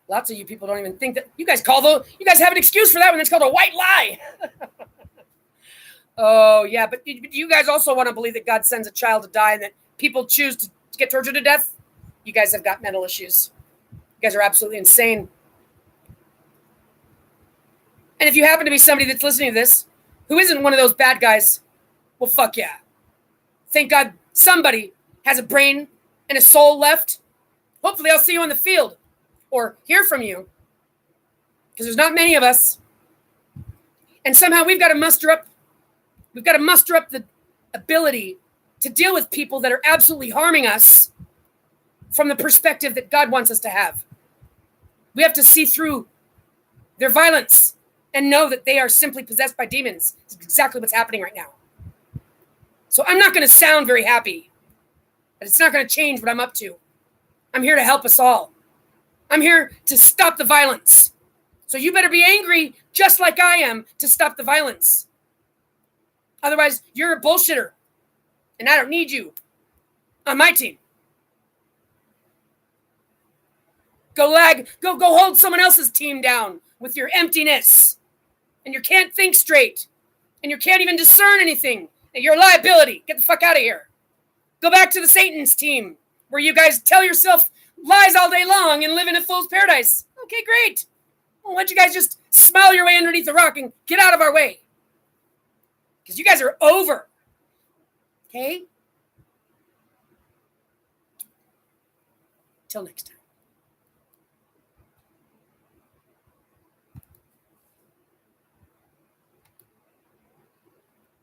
Lots of you people don't even think that. You guys have an excuse for that one. That's called a white lie. Oh, yeah, but you guys also want to believe that God sends a child to die and that people choose to get tortured to death? You guys have got mental issues. You guys are absolutely insane. And if you happen to be somebody that's listening to this who isn't one of those bad guys, well, fuck yeah. Thank God somebody has a brain and a soul left. Hopefully I'll see you on the field or hear from you, because there's not many of us. And somehow we've got to muster up the ability to deal with people that are absolutely harming us from the perspective that God wants us to have. We have to see through their violence and know that they are simply possessed by demons. It's exactly what's happening right now. So I'm not going to sound very happy, but it's not going to change what I'm up to. I'm here to help us all. I'm here to stop the violence. So you better be angry just like I am to stop the violence. Otherwise, you're a bullshitter, and I don't need you on my team. Go hold someone else's team down with your emptiness, and you can't think straight, and you can't even discern anything. And you're a liability. Get the fuck out of here. Go back to the Satan's team, where you guys tell yourself lies all day long and live in a fool's paradise. Okay, great. Well, why don't you guys just smile your way underneath the rock and get out of our way? Because you guys are over. Okay? Till next time.